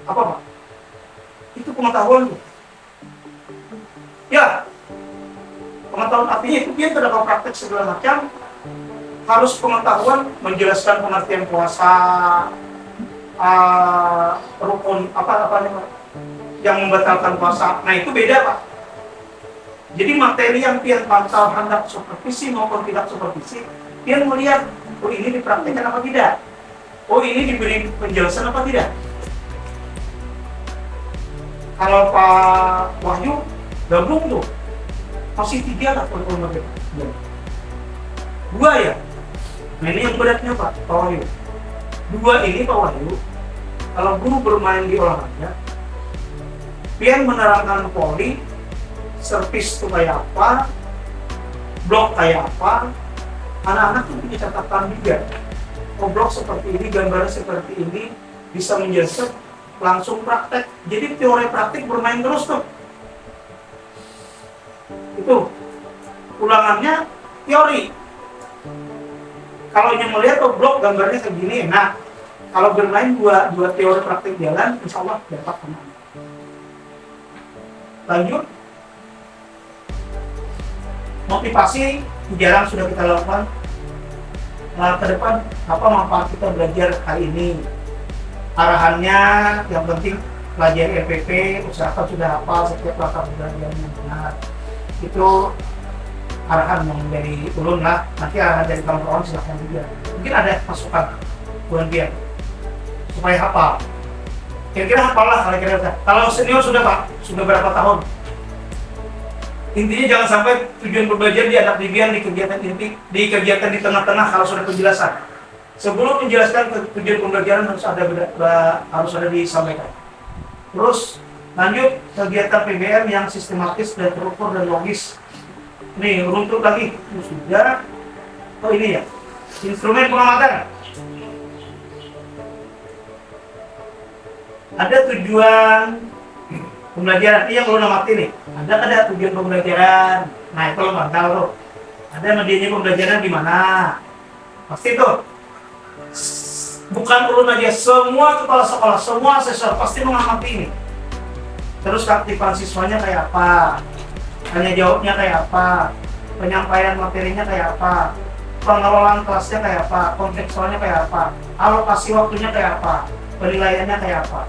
apa Pak? Itu pengetahuan tuh. Ya, pengetahuan artinya itu dia terdapat praktek segala macam. Harus pengetahuan menjelaskan pengertian puasa, rukun apa yang membatalkan puasa. Nah itu beda Pak. Jadi materi yang pian pantau hendak supervisi maupun tidak supervisi, pian melihat, oh ini dipraktekkan apa tidak, oh ini diberi penjelasan apa tidak. Kalau Pak Wahyu gabung tuh, masih 3 lah kurikulum mereka. 2 ya. Nah ini yang beratnya Pak Wahyu. 2 ini Pak Wahyu, kalau guru bermain di olahraga, pian menerangkan poli, servis itu kayak apa, blok kayak apa, anak-anak tuh punya catatan juga. Oh blok seperti ini, gambarnya seperti ini, bisa menjelaskan langsung praktek. Jadi teori praktik bermain terus tuh. Itu ulangannya teori. Kalau yang melihat oh blok gambarnya segini, nah kalau bermain dua teori praktik jalan, insya Allah dapat teman. Lanjut. Motivasi jarang sudah kita lakukan. Nah, ke depan apa manfaat kita belajar hari ini? Arahannya yang penting pelajari MPP, usahakan sudah hafal setiap langkah pembelajaran yang benar. Itu arahan yang dari ulun lah. Nanti arahan dari kawan-kawan silahkan juga. Mungkin ada masukan buat biar supaya hafal. Kira-kira hafal lah kira-kira. Kalau senior sudah Pak, sudah berapa tahun? Intinya jangan sampai tujuan pembelajaran dianggap dibiar di kegiatan inti, di kegiatan di tengah-tengah kalau sudah penjelasan. Sebelum menjelaskan tujuan pembelajaran harus ada disampaikan. Terus lanjut kegiatan PBM yang sistematis dan terukur dan logis. Nih runtut lagi sudah. Oh ini ya instrumen pengamatan. Ada tujuan pembelajaran yang lo namati nih. Ada tujuan pembelajaran. Nah itu lo bakal tuh. Ada medianya pembelajaran di mana. Pasti tuh. Bukan urun aja, semua kepala sekolah, semua asesor pasti mengamati ini. Terus keaktifan siswanya kayak apa, tanya jawabnya kayak apa, penyampaian materinya kayak apa, pengelolaan kelasnya kayak apa, kontekstualnya kayak apa, alokasi waktunya kayak apa, penilaiannya kayak apa.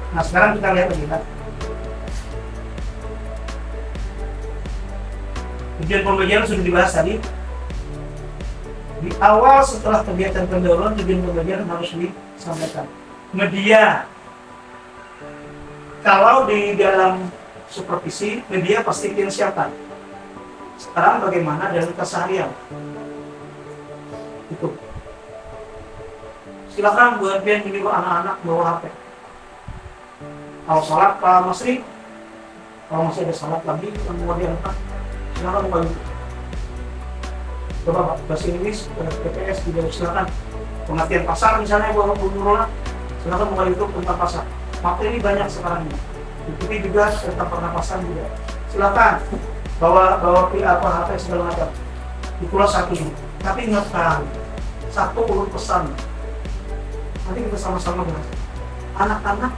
Nah sekarang kita lihat lagi kan. Tujuan pembelajaran sudah dibahas tadi. Di awal setelah kegiatan pendahuluan tujuan pembelajaran harus disampaikan. Media, kalau di dalam supervisi media pasti kita siapkan. Sekarang bagaimana dalam keseharian? Itu. Silakan buat biar menyuruh anak-anak bawa HP. Kalau salat Pak Masri, kalau masih ada salat lagi yang mau diangkat, silakan bagi. Coba Pak, bahasa Inggris, PPS juga silakan. Pengertian pasar misalnya buat Bu Nurullah, silakan buka YouTube tentang pasar. Materi banyak sekarang ini. Ikuti juga tentang pernapasan juga. Silakan bawa apa HP segala macam. Itulah satu ini. Tapi ingatkan, satu urut pesan. Nanti kita sama-sama bahas. Anak-anak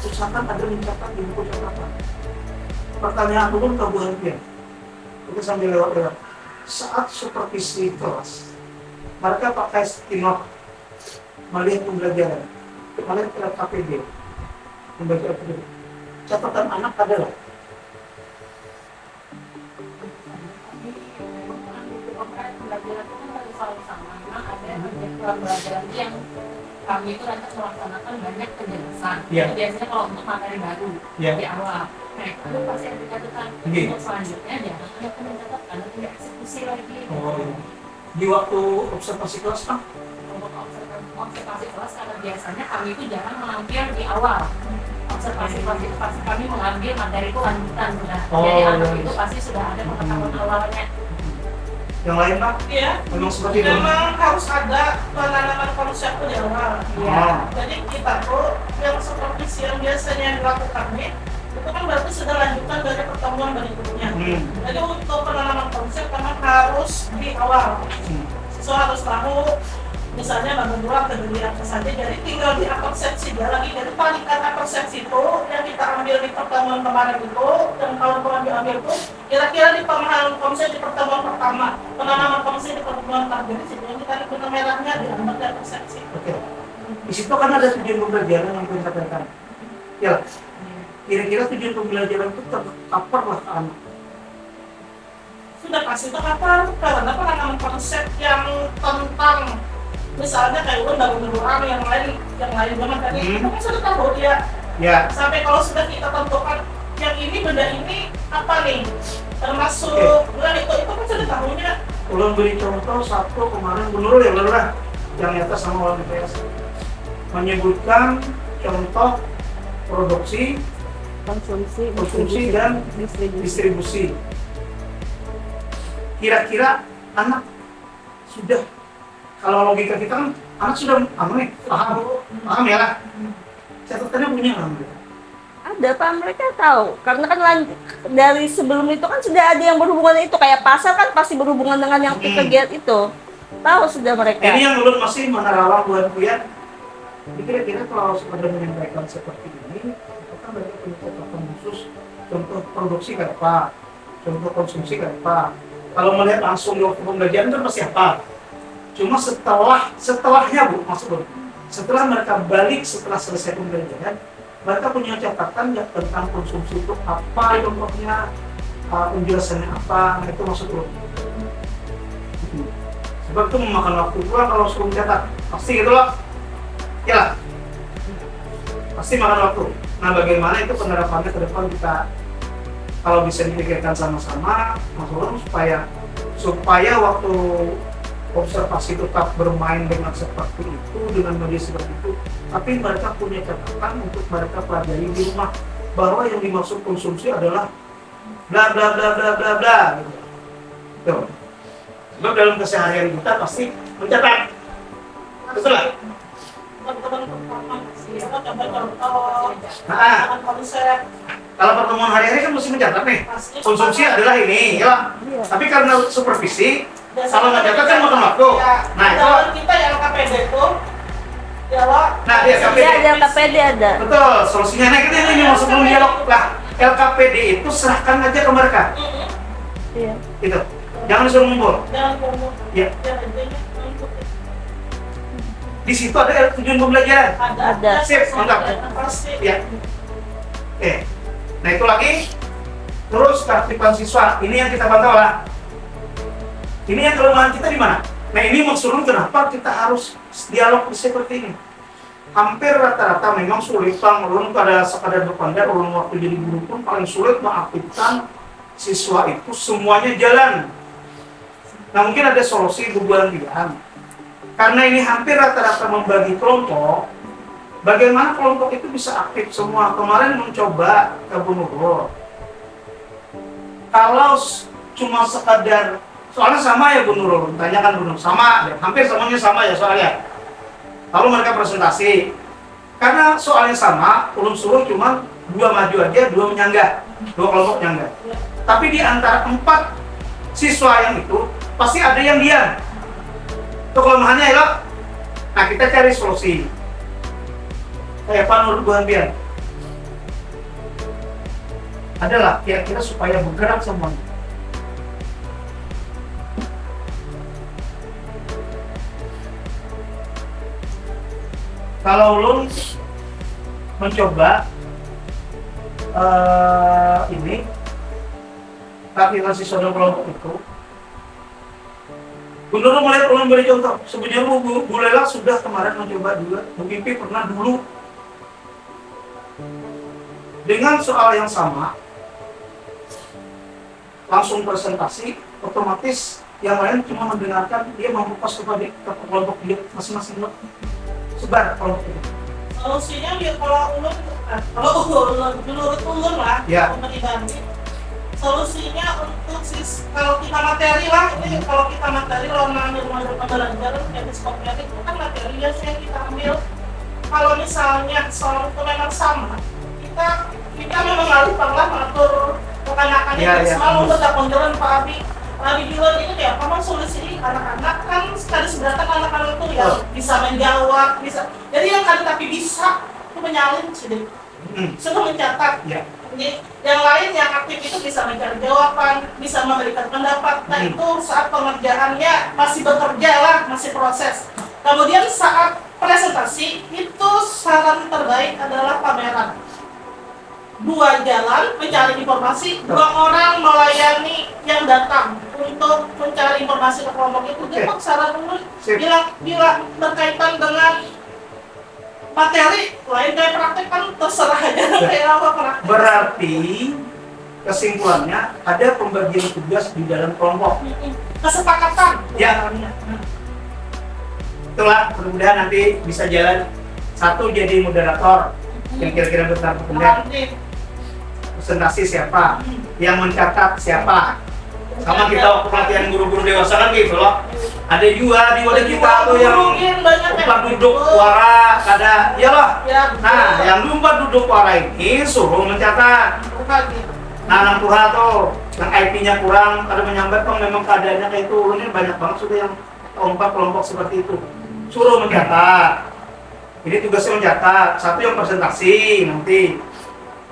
usahakan ada mencatat di buku catatan. Pertanyaan umum ke Bu Hantian. Kita sambil lewat-lewat. Saat supervisi kelas, mereka pakai stinok melihat pembelajaran, melihat KPD, membaca KPD. Catatan anak adalah pembelajaran yang kami itu nanti melaksanakan banyak penjelasan. Yeah. Biasanya kalau untuk materi baru di awal, nah itu pasti ada catatan. Untuk selanjutnya jangan ada pencatat, ada tidak eksekusi lagi. Di waktu observasi kelas kan? Untuk observasi kelas karena biasanya kami itu jarang mengambil di awal. Observasi kelas itu pasti kami mengambil materi itu lanjutan sudah. Jadi anak itu pasti sudah ada pengetahuan awalnya. Yang lain Pak? Iya. Memang seperti itu. Memang harus ada penanaman konsep di awal. Iya. Jadi kita tuh yang supervisi yang biasanya dilakukan nih, itu kan berarti sudah lanjutan dari pertemuan berikutnya. Jadi untuk penanaman konsep memang harus di awal. Siswa harus tahu, misalnya bangun dua kemudian apa saja. Jadi tinggal di persepsi dia lagi. Jadi panikan persepsi itu yang kita ambil di pertemuan kemarin itu, yang kawan-kawan diambil itu, kira-kira di pemahaman konsep di pertemuan pertama, penanaman konsep di pertemuan terakhir, yang kita benang merahnya diambil dari persepsi. Oke. Di situ kan ada tujuan pembelajaran yang kita sampaikan. Ya, kira-kira tujuan pembelajaran itu tercover lah ke anak. Sudah kasih tahu apa? Karena penanaman konsep yang tentang misalnya kayak undang-undang orang yang lain zaman tadi, itu kan sudah tahu dia. Ya. Sampai kalau sudah kita tentukan yang ini benda ini apa nih, termasuk bulan itu kan sudah tahunya. Ulang beri contoh satu kemarin menurut ya benar yang nyata sama orang DPS menyebutkan contoh produksi, konsumsi dan distribusi. Kira-kira anak sudah, kalau logika kita kan anak sudah paham ya lah. Catatannya punya kan? Ada Pak, mereka tahu. Karena kan dari sebelum itu kan sudah ada yang berhubungan itu. Kayak pasar kan pasti berhubungan dengan yang kegiatan itu. Tahu sudah mereka. Ini yang belum masih menerawang buat Buyan. Kira-kira kalau sudah menyampaikan seperti ini, apakah mereka punya catatan khusus contoh produksi kayak apa, contoh konsumsi kayak apa? Kalau melihat langsung di waktu pembelajaran itu pasti apa? Cuma setelahnya Bu, maksud Bu, setelah mereka balik setelah selesai pembelajaran, mereka punya catatan ya tentang konsumsi itu apa contohnya, penjelasannya apa, nah itu maksud Bu. Sebab itu memakan waktu pula kalau suruh catat, pasti gitu loh. Ya, pasti makan waktu. Nah bagaimana itu penerapannya ke depan kita kalau bisa dipikirkan sama-sama, Mas Ulum, supaya waktu observasi tetap bermain dengan seperti itu, dengan media seperti itu, tapi mereka punya catatan untuk mereka pelajari di rumah bahwa yang dimaksud konsumsi adalah bla bla bla bla bla bla gitu. Tuh. Sebab dalam keseharian kita pasti mencatat. Betul lah? Teman-teman pertama, coba contoh Nah, konsep Kalau pertemuan hari-hari kan mesti mencatat nih. Pasti. Konsumsi adalah ini, ya. Iya. Tapi karena supervisi, Biasanya kalau nggak catat kan makan waktu. Ya, Nah, itu dalam kita yang KPD itu, ya lo. Nah, dia KPD. Ada KPD ada. betul solusinya. Nah, kita ini mau sebelum dialog lah. LKPD itu serahkan aja ke mereka, Iya. gitu. Jangan disuruh ngumpul. Jangan ngomong. Ya. Jangan intinya ngikutin. Di situ ada tujuan pembelajaran. Ada. Sip, mantap. Pasti. Ya. Nah itu lagi. Terus keaktifan siswa. Ini yang kita pantau lah. Ini yang kelemahan kita di mana? Nah ini maksudnya kenapa kita harus dialog seperti ini. Hampir rata-rata memang sulit Bang, ulun pada sekadar berpandang, ulun waktu jadi guru pun paling sulit mengaktifkan siswa itu semuanya jalan. Nah mungkin ada solusi beberapa pilihan. Karena ini hampir rata-rata membagi kelompok, bagaimana kelompok itu bisa aktif semua. Kemarin mencoba ke Bu Nurul. Kalau cuma sekadar, soalnya sama ya Bu Nurul, tanyakan Bu Nurul, sama, hampir semuanya sama ya soalnya. Lalu mereka presentasi, karena soalnya sama, ulun suruh cuma 2 maju aja, 2 menyanggah, 2 kelompok nyangga. Tapi di antara 4 siswa yang itu, pasti ada yang diam. Itu kelemahannya ya. Nah kita cari solusi. Kayak Pak Nur Buhan adalah kira-kira supaya bergerak semuanya. Kalau ulun mencoba ini keaktifan siswa dan kelompok itu, Bu Nurul mulai ulun beri contoh. Sebenarnya Bu Lela sudah kemarin mencoba juga, Bu Pipi pernah dulu dengan soal yang sama, langsung presentasi, otomatis yang lain cuma mendengarkan, dia memfokus kepada kelompok dia masing-masing. Sebar kelompok itu. Solusinya biar kalau ulun, menurut ulun lah, Ya. pribadi, solusinya untuk kalau kita materi lah, ini kalau kita materi lawan mengambil model pembelajaran kayak psikoterapi itu kan materi biasanya kita ambil. Kalau misalnya soal itu memang sama, kita memang harus pernah mengatur kekanakannya Ya, ya. selalu udah konjolan Pak Abi bilang itu ya, memang solusi anak-anak kan sekali seberatan anak-anak itu ya bisa menjawab, bisa. Jadi yang kali tapi bisa itu menyalin sih, sudah mencatat. Ya. Jadi, yang lain yang aktif itu bisa mencari jawaban, bisa memberikan pendapat. Nah itu saat pengerjaannya masih bekerja lah, masih proses. Kemudian saat presentasi itu saran terbaik adalah pameran. 2 jalan mencari informasi, 2 orang melayani yang datang untuk mencari informasi ke kelompok itu. Jadi saran dulu bila berkaitan dengan materi lain kayak praktek kan terserah aja kayak apa praktek. Berarti kesimpulannya ada pembagian tugas di dalam kelompok. Kesepakatan. Ya. Itulah mudah-mudahan nanti bisa jalan. Satu jadi moderator yang kira-kira bentar pendek. Presentasi siapa, yang mencatat siapa. Sama kita waktu pelatihan guru-guru dewasa kan gitu loh. Ada juga di wadah kita tuh yang umpat duduk wara, ada, ya loh. Nah, yang umpat duduk wara ini suruh mencatat. Nah, anak Tuhan tuh, yang IP-nya kurang, ada menyambat bang, memang keadaannya kayak itu. Ini banyak banget sudah yang umpat kelompok seperti itu. Suruh mencatat. Ini tugasnya mencatat. Satu yang presentasi nanti.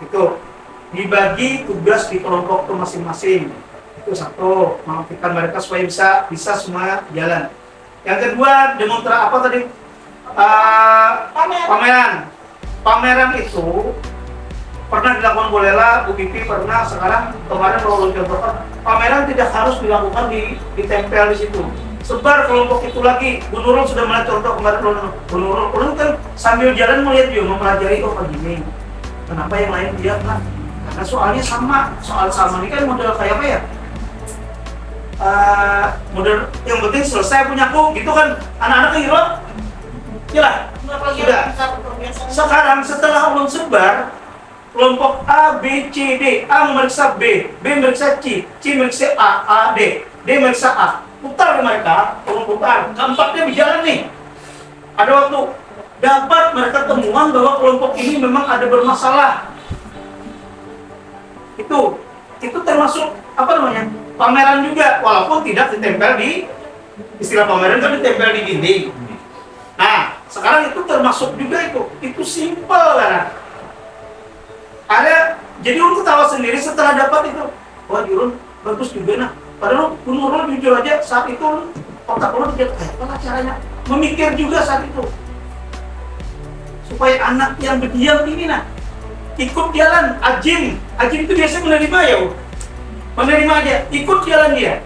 Itu dibagi tugas di kelompok itu masing-masing. Itu satu, mengaktifkan mereka supaya bisa semua jalan. Yang kedua, demonstrasi apa tadi? Pameran itu pernah dilakukan Bu Lela, Bu Pipi pernah, sekarang kemarin kalau contohkan pameran tidak harus dilakukan ditempel di situ. Sebar kelompok itu lagi. Bu Nurul sudah melihat contoh kemarin Bu Nurul kan sambil jalan melihat juga mempelajari begini. Kenapa yang lain dia kan? Karena soalnya soal sama ini kan model kayak apa ya? Model yang penting selesai punyaku, gitu kan anak-anak hero. Yalah, sudah. Sekarang setelah ulun sebar, kelompok A, B, C, D, A memeriksa B, B memeriksa C, C memeriksa A, D, D memeriksa A. Putar ke mereka, ulun putar. Keempatnya berjalan nih. Ada waktu dapat mereka temuan bahwa kelompok ini memang ada bermasalah. Itu termasuk apa namanya, pameran juga, walaupun tidak ditempel di, istilah pameran kan ditempel di dinding. Nah sekarang itu termasuk juga itu simple kan. Ada, jadi Ulun ketawa sendiri setelah dapat itu, wah Ulun bagus juga nah. Padahal Ulun jujur aja saat itu otak Ulun dia apa caranya memikir juga saat itu supaya anak yang berdiam ini nah ikut jalan. Ajin itu biasanya menerima ya, menerima aja, ikut jalan dia.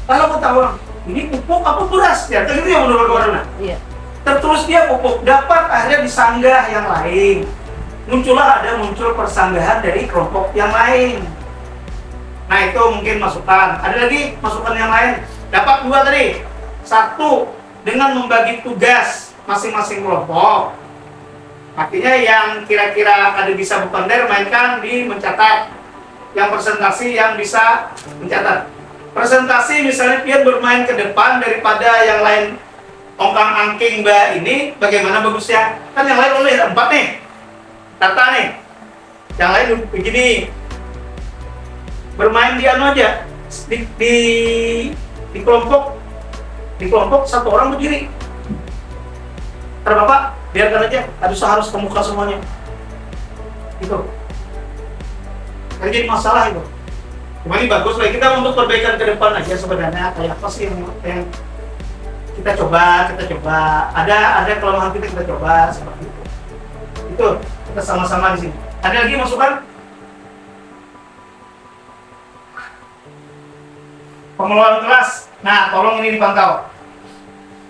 Kalau ketahuan ini pupuk apa beras ya, itu yang menurut orang. Iya. Tertulis dia pupuk, dapat akhirnya disanggah yang lain. Muncul persanggahan dari kelompok yang lain. Nah itu mungkin masukan. Ada lagi masukan yang lain. Dapat 2 tadi. 1, dengan membagi tugas masing-masing kelompok. Artinya yang kira-kira ada bisa berpandai mainkan di mencatat. Yang presentasi yang bisa mencatat. Presentasi misalnya dia bermain ke depan daripada yang lain ongkang-angking mbak ini, bagaimana bagusnya? Kan yang lain oleh 4 nih. Data nih, yang lain begini, bermain di anu aja, di kelompok 1 orang berdiri. Bapak biarkan aja, harus ke muka semuanya. Itu, kan jadi masalah itu. Cuma ini bagus lah, kita untuk perbaikan ke depan aja sebenarnya. Kayak apa sih yang kita coba, ada kelemahan kita coba seperti itu. Itu kita sama-sama di sini. Ada lagi masukan? Pengelolaan kelas. Nah, tolong ini dipantau.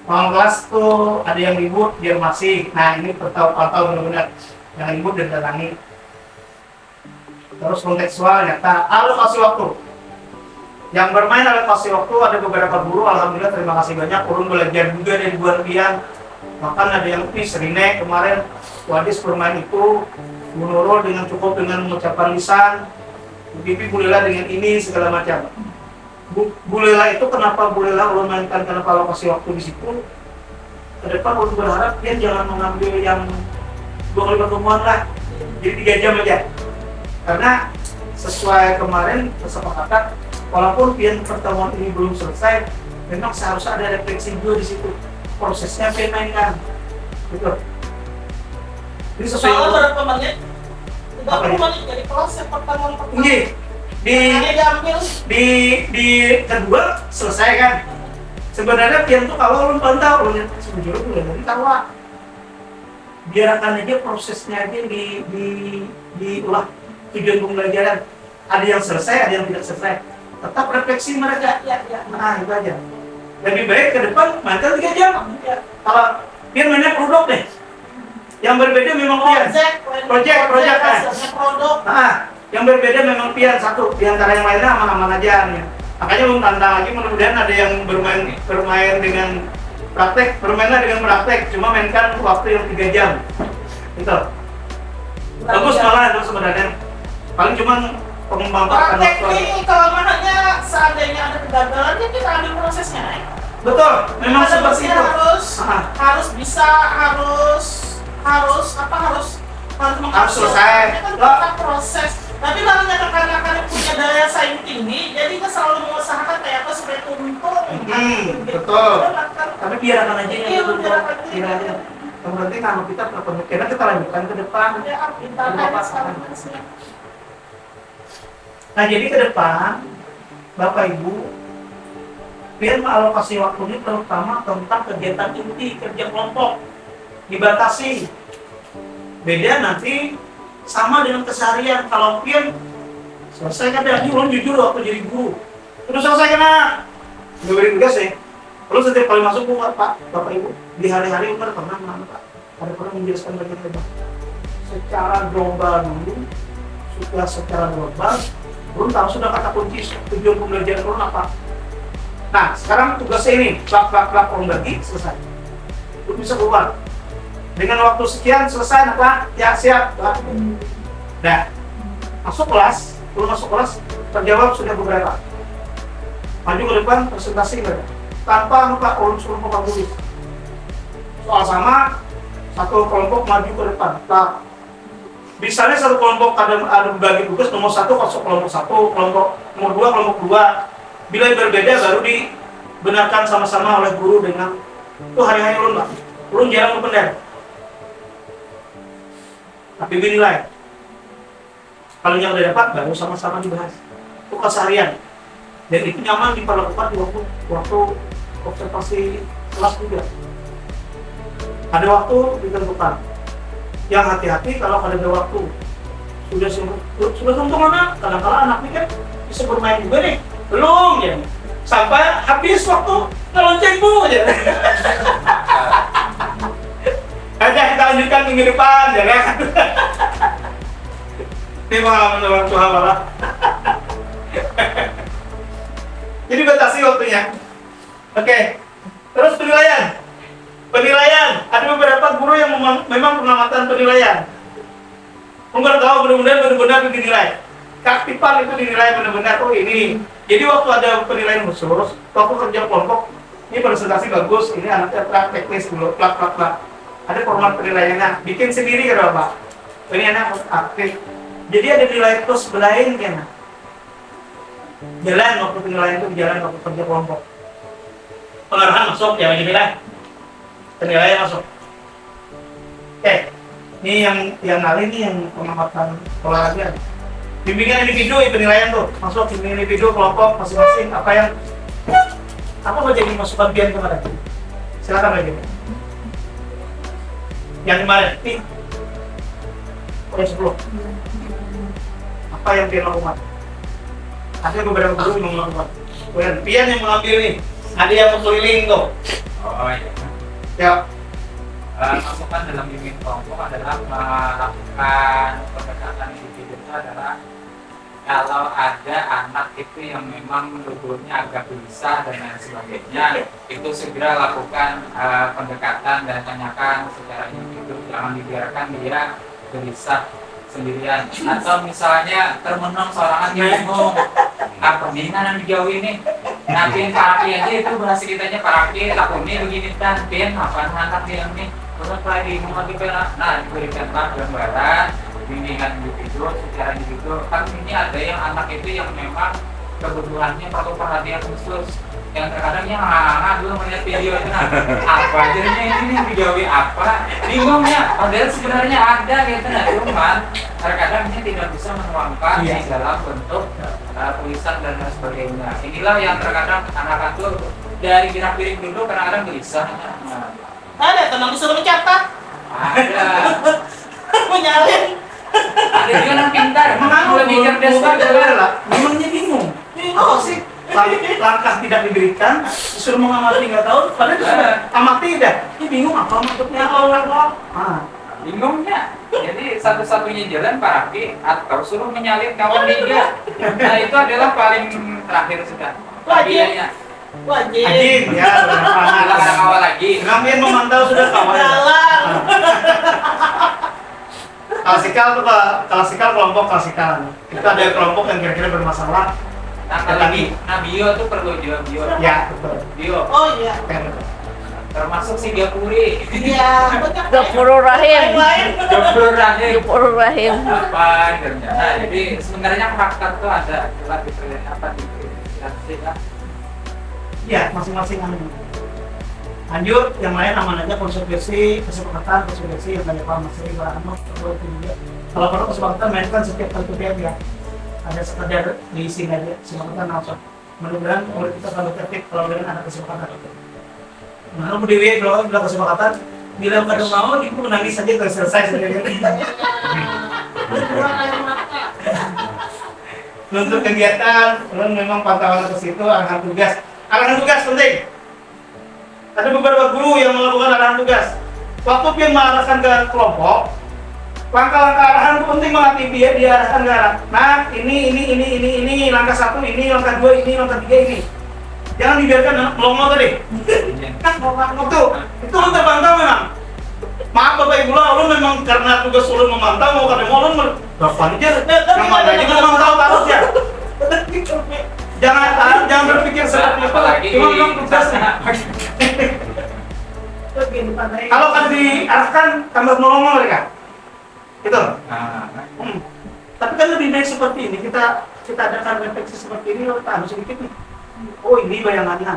Pengelolaan kelas tuh ada yang ribut biar masih. Nah, ini pantau benar-benar. Yang ribut dan datangi. Terus kontekstual nyata. Alokasi waktu. Yang bermain alokasi waktu ada beberapa guru. Alhamdulillah terima kasih banyak. Urun belajar juga dari Bu Arbian. Bahkan ada yang Serine kemarin Wadis bermain itu, Bu Nurul dengan cukup dengan mengucapkan lisan, Bu Bibi Bu Lela dengan ini segala macam. Bu Lela itu kenapa Bu Lela ulun mainkan karena alokasi waktu di situ. Ke depan ulun berharap dia jangan mengambil yang 2 kali pertemuan lah, jadi 3 jam aja. Karena sesuai kemarin kesepakatan, walaupun pian pertemuan ini belum selesai, memang seharusnya ada refleksi juga di situ. Prosesnya pian mainkan, gitu. Jadi sesuai Soalnya berapa menit? 30 menit jadi proses pertemuan pertama. Nggih, di kedua selesai kan. Sebenarnya pian tuh kalau ulun pantau, ulun sejujurnya udah dari tawa. Biarkan aja prosesnya aja diulah tujuan pembelajaran. Ada yang selesai, ada yang tidak selesai. Tetap refleksi mereka. Ya. Nah, itu aja. Lebih baik ke depan mantel 3 jam. Ya. Kalau pian mainnya produk deh. Yang berbeda memang pian. Project kan. Produk. Nah, yang berbeda memang pian satu. Di antara yang lainnya aman-aman aja. Ya. Makanya belum tantang lagi, mudah-mudahan ada yang bermain dengan praktek, bermainlah dengan praktek. Cuma mainkan waktu yang 3 jam. Gitu. Bagus malah itu sebenarnya. Paling cuma pengembangan Praktek ini kalau mananya seandainya ada kegagalan, ya kita ambil prosesnya. Betul, memang seperti itu. Harus selesai. Kan proses. Tapi namanya rekan-rekan yang punya daya saing tinggi, jadi kita selalu mengusahakan kayak apa supaya untung. Betul. Tapi biarkan aja Iya, yang itu. biarkan aja. Biarkan aja. Yang penting kalau kita berpemikiran kita lanjutkan ke depan. Nah jadi ke depan, Bapak Ibu, biar mengalokasi waktu ini terutama tentang kegiatan inti, kerja kelompok, dibatasi. Beda nanti sama dengan keseharian. Kalau pian selesai kan dia jujur waktu jadi guru, terus selesai kena nggak beri tugas ya. Lalu setiap kali masuk Pak, Bapak Ibu, di hari-hari Umar pernah mana Pak? Ada pernah menjelaskan bagian lebar secara global dulu, sudah secara global. Belum tahu sudah kata kunci tujuan pembelajaran belum apa. Nah sekarang tugasnya ini, plak bagi selesai. Lu bisa keluar dengan waktu sekian selesai, apa? Ya siap. Nah masuk kelas, belum masuk kelas terjawab sudah beberapa. Maju ke depan presentasi nggak ada. Tanpa lupa ulun suruh muka tulis. Soal sama, satu kelompok maju ke depan. Misalnya satu kelompok ada bagi tugas nomor 1 masuk kelompok 1, kelompok nomor 2 kelompok 2. Bila yang berbeda baru dibenarkan sama-sama oleh guru dengan itu hari-hari ulun Pak. Ulun jarang benar. Tapi nilai. Kalau yang udah dapat baru sama-sama dibahas. Itu keseharian. Dan itu nyaman diperlakukan di waktu observasi kelas juga. Ada waktu ditentukan. Yang hati-hati kalau ada waktu. Sudah untung anak, kadang-kadang anak ini kan bisa bermain juga nih. Belum ya. Sampai habis waktu ngelonceng bu aja. Aja kita lanjutkan minggu depan ya kan. Ini pengalaman orang tua malah. Jadi batasi waktunya. Oke. Terus penilaian. Ada beberapa guru yang memang pengamatan penilaian. Enggak tahu benar-benar dinilai. Keaktifan itu dinilai benar-benar oh ini. Jadi waktu ada penilaian khusus, waktu kerja kelompok, ini presentasi bagus, ini anaknya teknis dulu, plak. Ada format penilaiannya, bikin sendiri kata Bapak. Ini anak aktif. Jadi ada nilai plus belain kan. Jalan waktu penilaian itu jalan waktu kerja kelompok. Pengarahan masuk ya dinilai. Penilaian masuk. Oke. Ini yang kali ini yang pengamatan olahraga. Bimbingan individu penilaian tuh masuk bimbingan individu kelompok masing-masing apa mau jadi masukan pian kemarin. Silakan lagi. Yang kemarin nih. Poin 10. Apa yang dia lakukan? Ada beberapa guru yang melakukan. Pian yang mengambil nih. Ada yang keliling tuh. Oh iya. Ya. Masukan dalam bimbing kelompok adalah melakukan pendekatan individu itu adalah kalau ada anak itu yang memang tubuhnya agak gelisah dan lain sebagainya, itu segera lakukan pendekatan dan tanyakan secara individu, jangan dibiarkan dia gelisah sendirian. Atau misalnya termenung seorang dia bingung, apa nih yang dijauh ini? Nanti paraki aja itu bahasa kitanya paraki, lakuni begini dan pin apa anak dia ini. Terus lagi mengerti pena, nah diberikanlah gambaran bimbingan individu secara individu. Kan ini ada yang anak itu yang memang kebutuhannya perlu perhatian khusus. Yang terkadang yang dulu melihat video itu apa aja ini dijauhi apa bingung ya padahal sebenarnya ada gitu nah cuman terkadang ini tidak bisa menuangkan di dalam bentuk tulisan dan lain sebagainya. Inilah yang terkadang anak-anak tuh dari gerak-gerik dulu kadang-kadang gelisah. Ada tenang disuruh mencatat. Ada Menyalin. ada juga yang pintar lebih cerdas lah. Memangnya bingung. Bingung sih. Langkah tidak diberikan, disuruh mengamati nggak tahu, padahal sudah amati udah. Ini bingung apa maksudnya Allah. bingungnya. Jadi satu-satunya jalan paraki atau suruh menyalin kawan liga. Nah itu adalah paling terakhir sudah. Wajib. Ajin ya, Silakan awal lagi. Ngamen memantau sudah kawan. Jalan. Klasikal kelompok klasikal. Itu ada kelompok yang kira-kira bermasalah. Nah kalau nah bio tuh perlu bio. Ya betul. Bio. Oh iya. Termasuk si Gapuri. Iya. Gapurur Rahim. Gapur Rahim. Gapurur Rahim. Apa akhirnya? Nah jadi sebenarnya karakter tuh ada adalah apa Ya masing-masing anu. Lanjut, yang lain aman aja konsekuensi, kesepakatan, yang banyak paham masih kalau perlu kesepakatan mainkan setiap kali kegiatan ya. Ada sekedar diisi aja, kesepakatan langsung. Mudah-mudahan murid kita selalu tertib kalau dengan ada kesepakatan itu. Nah, Bu Dewi kalau bilang kesepakatan, bila pada mau ibu menangis saja kalau selesai sebenarnya. Untuk kegiatan, memang pantauan ke situ, arahan tugas penting. Ada beberapa guru yang melakukan arahan tugas. Waktu dia mengarahkan ke kelompok, langkah-langkah arahan itu penting banget dia diarahkan ke arah. Nah, ini langkah 1, ini langkah 2, ini langkah 3 ini. Jangan dibiarkan anak melongo tadi. Kan melongo tuh. Itu lu terpantau memang. Maaf Bapak Ibu lah, lu memang karena tugas ulun memantau mau kadang ulun berapa aja. Yang mana aja memantau harus ya. Jangan berpikir seperti itu. Cuma memang tugasnya. Kalau kan diarahkan tambah melongo mereka. Gitu. Nah, Tapi kan lebih baik seperti ini, kita adakan refleksi seperti ini, kita harus sedikit nih. Oh ini bayangannya.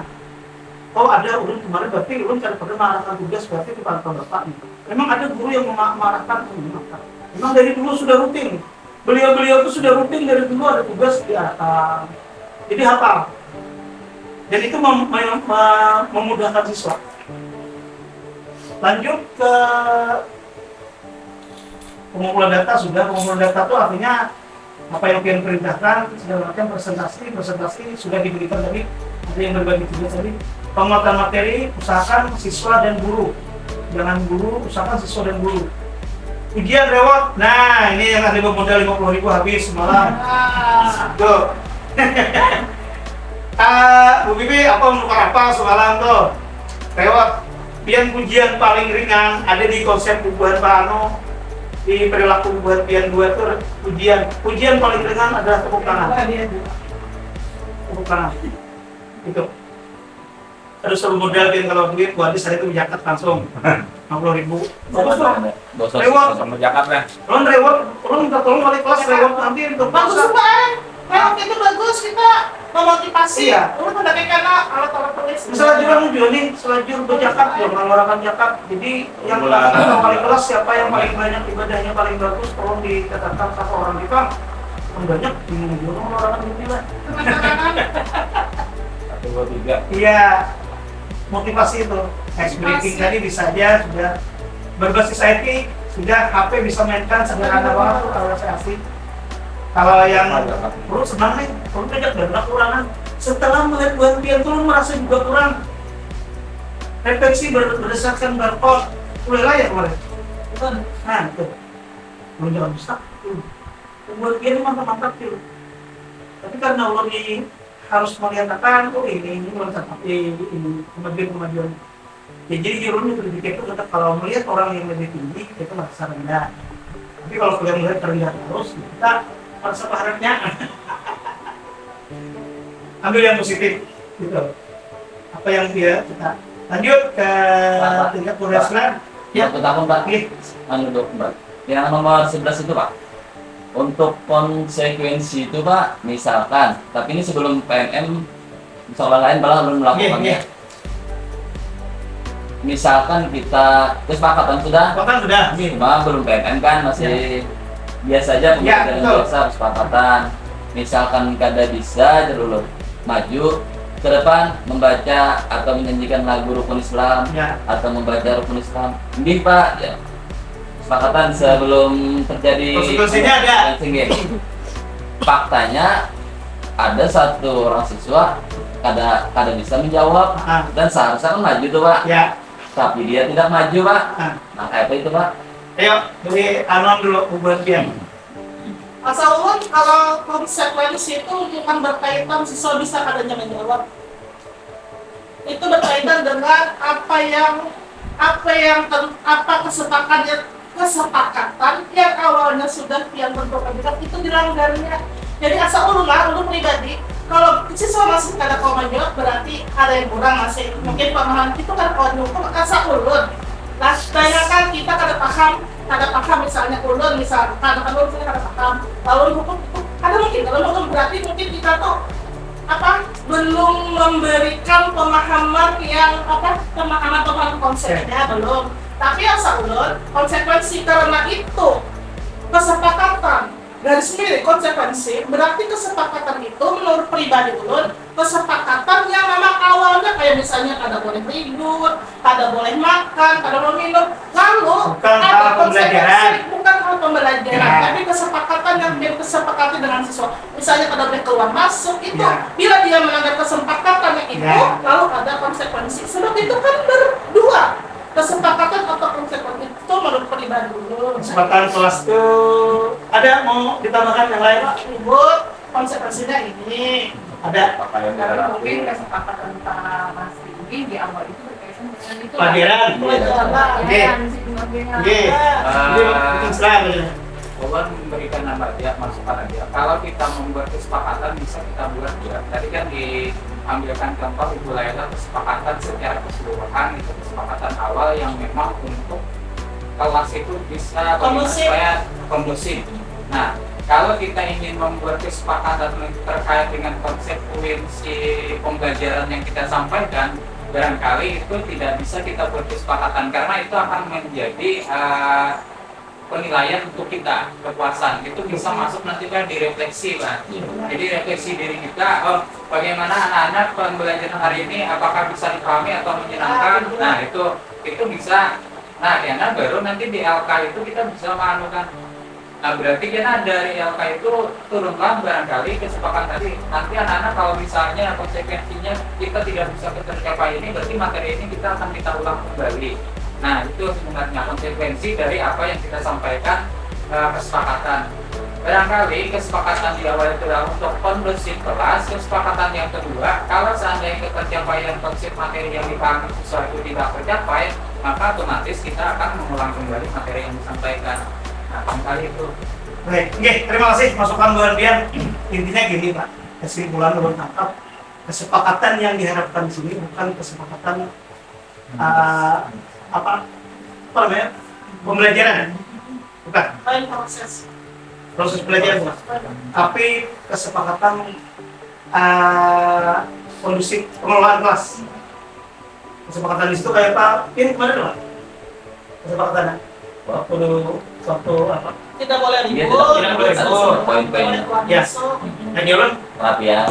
Oh ada ulun kemarin, berarti ulun kada pernah mengarahkan tugas, berarti itu pantau bapak nih. Memang ada guru yang mengarahkan, memang dari dulu sudah rutin. Beliau-beliau itu sudah rutin dari dulu ada tugas di atas. Jadi hafal. Dan itu memudahkan siswa. Lanjut ke pengumpulan data sudah. Pengumpulan data itu artinya apa yang pian perintahkan, segala macam presentasi sudah diberikan tadi. Ada yang berbagi tugas tadi. Penguatan materi, usahakan siswa dan guru. Jangan guru, usahakan siswa dan guru. Ujian reward, nah ini yang ada modal 50.000 habis semalam. Tuh. Bu Bibi, apa menukar apa semalam tuh? Reward. Pian ujian paling ringan ada di konsep bubuhan Pak Ano, di perilaku bubuhan pian 2 itu ujian paling ringan adalah tepuk tangan. Tepuk tangan. Itu. Terus seluruh modal pian kalau duit buat hari itu jaket langsung 50.000. Bagus tuh. Dosa Reward. sama Jakarta. Ulun reward, ulun minta tolong wali kelas reward nanti untuk Bagus banget. Kalau itu bagus kita memotivasi. Iya. Lu pada kayak karena alat-alat tulis. selajur yang juga nih, selajur berjakat, mengeluarkan jakat. Jadi yang melakukan wali kelas siapa yang paling banyak ibadahnya paling bagus, tolong dikatakan satu orang kita. Yang banyak bingung juga mengeluarkan duit lah. Satu, dua, tiga. Iya, motivasi itu. Ice breaking tadi bisa aja sudah berbasis IT, sudah HP bisa mainkan sederhana banget tuh kalau saya asik. Kalau yang perlu senang nih, perlu banyak dan kekurangan. Setelah melihat buat pian turun merasa juga kurang. Refleksi berdasarkan barcode, mulailah ya kemarin. Nah itu, belum jangan bisa. Buat pian mantap-mantap tuh. Tapi karena Allah ini harus melihatkan, oh ini melihat ini kemajuan. Ya, jadi jurun itu itu tetap kalau melihat orang yang lebih tinggi itu merasa rendah. Tapi kalau kalian melihat rendah terus, kita merasa paharapnya. Ambil yang positif, gitu. Apa yang dia kita lanjut ke tingkat penghasilan. Ya, pertama Pak. Oke. Anu dok, Pak. Yang nomor 11 itu Pak. Untuk konsekuensi itu Pak, misalkan, tapi ini sebelum PNM, sekolah lain malah belum melakukannya. Misalkan kita kesepakatan sudah, cuma belum PNM kan, masih biasa aja pembelajaran biasa kesepakatan. Misalkan kada bisa jalur maju ke depan membaca atau menyanyikan lagu rukun Islam atau membaca rukun Islam. Ini Pak, ya. Kesepakatan sebelum terjadi Konsekuensinya ada. Faktanya ada satu orang siswa kada bisa menjawab dan seharusnya kan maju tuh Pak. Ya. Tapi dia tidak maju Pak. Nah kayak apa itu Pak? Ayo, dari Anon dulu buat pian. Asal ulun kalau konsekuensi itu bukan berkaitan siswa bisa kadanya menjawab. Itu berkaitan dengan apa kesepakatan yang awalnya sudah pian berkomunikasi itu dilanggarnya. Jadi asal ulun pribadi, kalau siswa masih kada mau menjawab berarti ada yang kurang masih mungkin pemahaman itu kan kalau hukum asal ulun. Nah, bayangkan kita kada paham misalnya ulun misalkan ulun kada paham lalu hukum itu ada mungkin dalam hukum berarti mungkin kita tuh belum memberikan pemahaman konsepnya belum. Tapi asal ulun konsekuensi karena itu kesepakatan garis miring konsekuensi berarti kesepakatan itu menurut pribadi ulun kesepakatan yang memang awalnya kayak misalnya kada boleh ribut, kada boleh makan, kada boleh minum, lalu Bukan hal pembelajaran. bukan hal pembelajaran, tapi kesepakatan yang dia kesepakati dengan siswa. Misalnya kada boleh keluar masuk itu, bila dia melanggar kesepakatannya itu, lalu ada konsekuensi. Sebab itu kan berdua. Kesepakatan atau konsekuensi itu menurut pribadi dulu. Kesempatan kelas itu ada mau ditambahkan yang lain Pak? Ribut, konsekuensinya ini. Ada. Tapi mungkin kesepakatan Pak Mas ini di awal itu berkaitan dengan itu. Pelajaran. Oke. Oke. Islam. Allah memberikan nama dia masukan dia. Kalau kita membuat kesepakatan bisa kita buat juga. Tadi kan diambilkan contoh Ibu Laila kesepakatan secara keseluruhan itu kesepakatan awal yang memang untuk kelas itu bisa supaya kondusif. Nah, kalau kita ingin membuat kesepakatan terkait dengan konsep UNC pembelajaran yang kita sampaikan, barangkali itu tidak bisa kita buat kesepakatan karena itu akan menjadi penilaian untuk kita, kepuasan. Itu bisa masuk nanti kan direfleksi, Pak. Jadi refleksi diri kita, bagaimana anak-anak pembelajaran hari ini, apakah bisa dipahami atau menyenangkan. Nah, itu bisa. Nah, karena baru nanti di LK itu kita bisa menganukan. Nah, berarti kan dari LK itu turunkan barangkali kesepakatan tadi. Nanti anak-anak kalau misalnya konsekuensinya kita tidak bisa tercapai ini, berarti materi ini kita akan kita ulang kembali. Nah, itu sebenarnya konsekuensi dari apa yang kita sampaikan kesepakatan. Barangkali kesepakatan di awal itu adalah untuk kondusif kelas. Kesepakatan yang kedua, kalau seandainya pencapaian konsep materi yang dipahami siswa itu tidak tercapai, maka otomatis kita akan mengulang kembali materi yang disampaikan. Nah, kali itu. Baik, oke, terima kasih masukan Bu Ardian. Intinya gini Pak, kesimpulan menurut tangkap kesepakatan yang diharapkan di sini bukan kesepakatan apa namanya pembelajaran, bukan Lain proses. proses belajaran bukan, tapi kesepakatan kondusif pengelolaan kelas. Kesepakatan di situ kayak Pak ini kemarin Pak, kesepakatan waktu apa? Tidak boleh Iya, ribut. tidak boleh ribut. Poin-poinnya. Ya. Nah, Jolon, Rapi ya.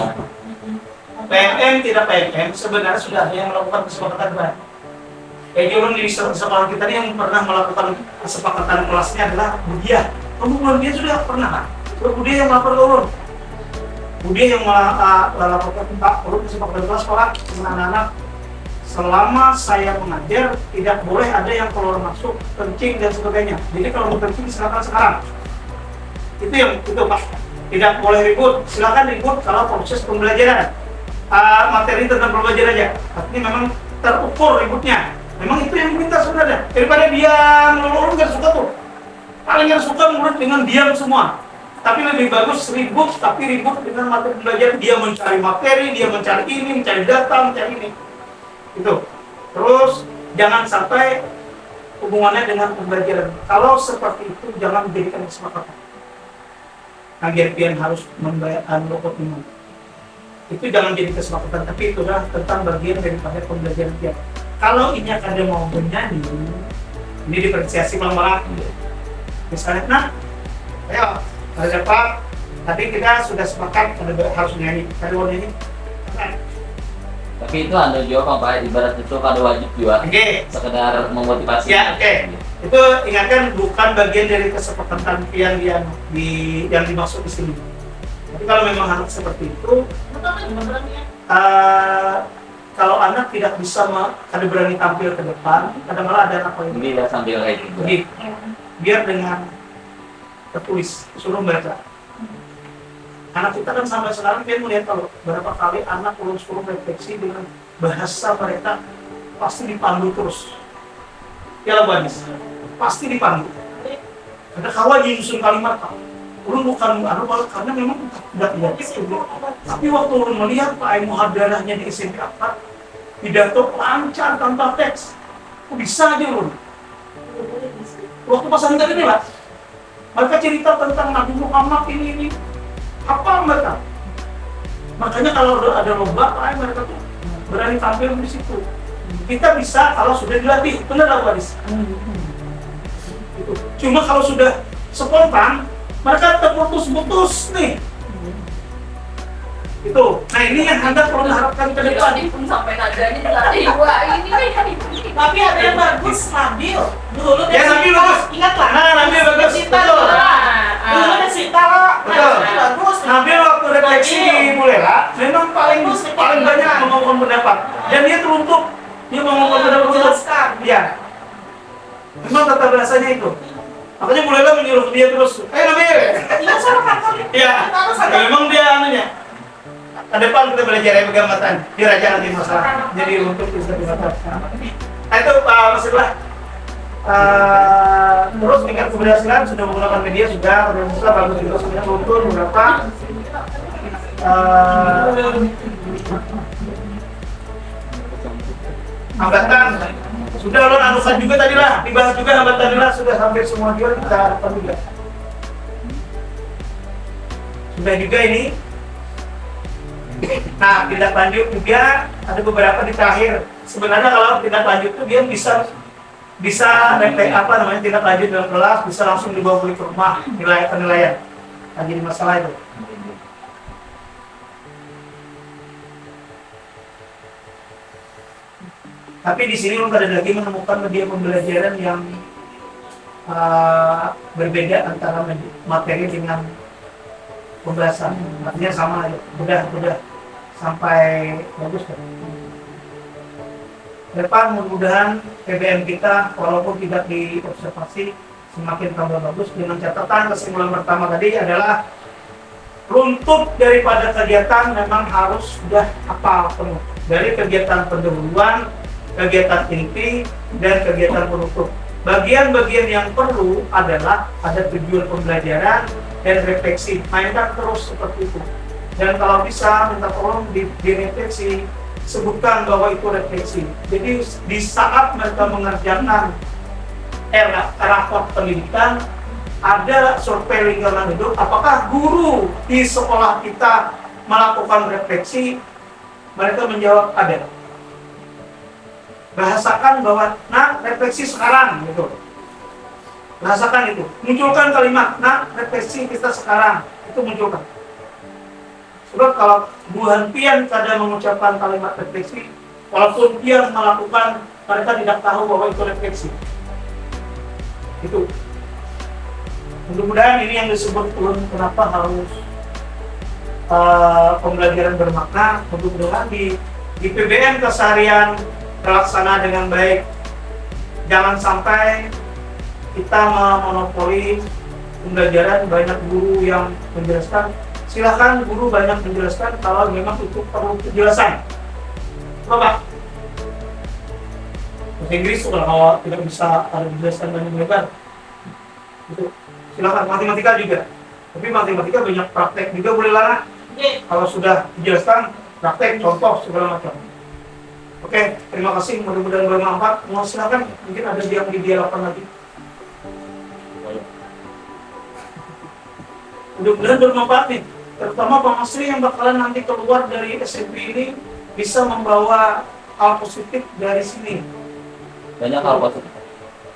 PMM tidak PMM sebenarnya sudah ada yang melakukan kesepakatan Pak. Jolon di sekolah kita ini yang pernah melakukan kesepakatan kelasnya adalah Budia. Kemudian dia sudah pernah kan? Budia yang melapor ke Ulun. Budia yang melaporkan tentang Ulun kesepakatan kelas sekolah dengan anak-anak. Selama saya mengajar, tidak boleh ada yang keluar masuk, kencing dan sebagainya. Jadi kalau mau kencing silakan sekarang. Itu Pak. Tidak boleh ribut, silakan ribut kalau proses pembelajaran. Materi tentang pembelajaran aja. Tapi memang terukur ributnya. Memang itu yang diminta sebenarnya. Daripada diam, lu nggak suka tuh. Paling yang suka murid dengan diam semua. Tapi lebih bagus ribut, tapi ribut dengan materi pembelajaran. Dia mencari materi, dia mencari ini, mencari data, mencari ini. Itu. Terus jangan sampai hubungannya dengan pembelajaran. Kalau seperti itu jangan menjadikan kesepakatan. Agen harus membayar lokot minum. Itu jangan jadi kesepakatan, tapi itu adalah tentang bagian daripada pembelajaran dia. Kalau ini ada mau bernyanyi, ini diapresiasi malam-malam. Misalnya, nah, ayo, ada Pak, tadi kita sudah sepakat harus nyanyi, ada mau nyanyi. Tapi itu Anda jawab Pak, ibarat itu kada wajib juga. Oke. Sekedar memotivasi. Ya, oke. Itu ingatkan bukan bagian dari kesepakatan yang dimaksud di sini. Tapi kalau memang anak seperti itu, kalau anak tidak bisa kada berani tampil ke depan, kadang malah ada anak lain. Ini ya sambil kayak gitu. Jadi, biar dengan tertulis, suruh baca. Anak kita kan sampai sekarang dia melihat kalau berapa kali anak belum suruh refleksi dengan bahasa mereka pasti dipandu terus. Ya lah Banis, pasti dipandu. Ada kawan yang nyusun kalimat Pak. Ulun bukan karena memang tidak lihat itu. Tapi waktu ulun melihat Pak Ai muhadarahnya di SMP 4, pidato lancar tanpa teks. Kok bisa aja ulun? Waktu pesantren ini lah, mereka cerita tentang Nabi Muhammad ini. Apa mereka? Makanya kalau ada lomba, mereka tuh berani tampil di situ. Kita bisa kalau sudah dilatih, benar lah Baris. Gitu. Cuma kalau sudah spontan, mereka terputus-putus nih. Itu. Nah ini yang Anda perlu harapkan ke depan. Tadi pun sampai nadanya dilatih. Wah ini kan Tapi ada yang bagus, Nabil. Dulu Ya Nabil bagus. Ingatlah. Nah Nabil bagus. Betul. Dulu ada Sita. Betul. Bagus. Nabil waktu refleksi di Bulela, memang paling banyak mengungkapkan pendapat. Dan dia teruntuk. Dia mengungkapkan pendapat teruntuk. Jelaskan. Iya. Memang tata bahasanya itu. Makanya Bulela menyuruh dia terus. Nabil. Iya, sama kakak. Iya. Memang dia anunya. Ke depan kita belajar ya pegamatan. Biar aja nanti masalah. Jadi untuk bisa dimakan. Nah itu maksudlah. Terus tingkat keberhasilan sudah menggunakan media sudah bagus juga sudah muncul beberapa hambatan Sudah lo anukan juga tadi lah, dibahas juga hamba tadi lah, sudah sampai semua juga kita harapkan juga. Sudah juga ini. Nah, tindak lanjut juga ada beberapa di terakhir. Sebenarnya kalau tindak lanjut itu dia bisa apa namanya tindak lanjut dalam kelas, bisa langsung dibawa beli ke rumah penilaian. Nah, jadi masalah itu. Tapi di sini pada lagi menemukan media pembelajaran yang berbeda antara materi dengan pembahasan. Artinya sama, udah sampai bagus kan. Depan mudah-mudahan PBM kita walaupun tidak diobservasi semakin tambah bagus, dengan catatan kesimpulan pertama tadi adalah runtut daripada kegiatan memang harus sudah hafal penuh, dari kegiatan pendahuluan, kegiatan inti, dan kegiatan penutup. Bagian-bagian yang perlu adalah ada tujuan pembelajaran dan refleksi, mainkan terus seperti itu. Dan kalau bisa minta tolong direfleksi, sebutkan bahwa itu refleksi. Jadi di saat mereka mengerjakan raport pendidikan, ada survei lingkungan hidup, apakah guru di sekolah kita melakukan refleksi? Mereka menjawab ada. Bahasakan bahwa, nah refleksi sekarang gitu. Bahasakan itu. Munculkan kalimat, nah refleksi kita sekarang. Itu munculkan. Sebab kalau Bu Hanpian kadang mengucapkan kalimat refleksi, walaupun dia melakukan, mereka tidak tahu bahwa itu refleksi. Itu. Mudah-mudahan ini yang disebut kenapa harus pembelajaran bermakna. Mudah-mudahan di PBM keseharian terlaksana dengan baik. Jangan sampai kita memonopoli pembelajaran, banyak guru yang menjelaskan. Silakan guru banyak menjelaskan kalau memang itu perlu penjelasan. Bapak, bahasa Inggris kalau tidak bisa dijelaskan banyak lebar. Itu silakan, matematika juga. Tapi matematika banyak praktek juga boleh lah. Kalau sudah dijelaskan, praktek, contoh segala macam. Oke, terima kasih. Mudah-mudahan bermanfaat. Mau silakan, mungkin ada yang di dialogkan lagi. Mudah-mudahan bermanfaat nih. Terutama Bang Asri yang bakalan nanti keluar dari SMP ini bisa membawa hal positif dari sini. Banyak hal positif.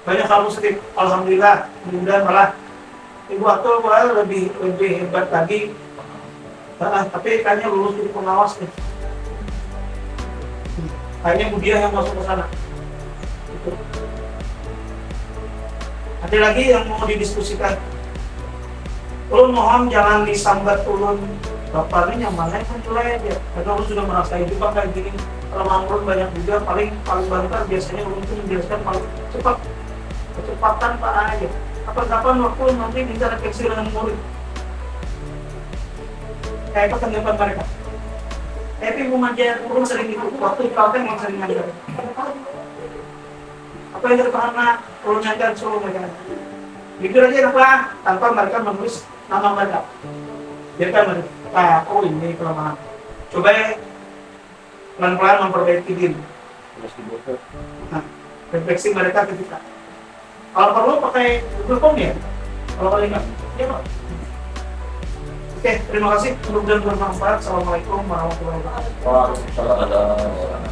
Banyak hal positif. Alhamdulillah. Mudah-mudahan malah Ibu Atul malah lebih hebat lagi. Tapi kayaknya lulus jadi pengawas nih. Kayaknya Bu Diah yang masuk ke sana. Gitu. Ada lagi yang mau didiskusikan? Ulun mohon jangan disambat ulun bapaknya yang mana yang menilai aja. Karena ulun sudah merasakan juga kayak gini. Kalau ulun banyak juga paling bantar biasanya ulun itu menjelaskan paling cepat. Kecepatan Pak aja. Kapan-kapan waktu nanti bisa refleksi dengan murid. Kayak apa tanggapan mereka? Tapi mengajar ulun sering itu waktu di Kalteng memang sering ngajar. Apa yang terpahami ulun ngajar suruh mereka. Jujur aja apa tanpa mereka menulis nama mereka. Biarkan mereka, oh ini kelemahan. Coba pelan-pelan memperbaiki diri. Nah, refleksi mereka ketika. Kalau perlu pakai Google Form ya. Kalau paling enggak, ya Pak. Oke, terima kasih. Mudah-mudahan bermanfaat. Assalamualaikum warahmatullahi wabarakatuh. Waalaikumsalam.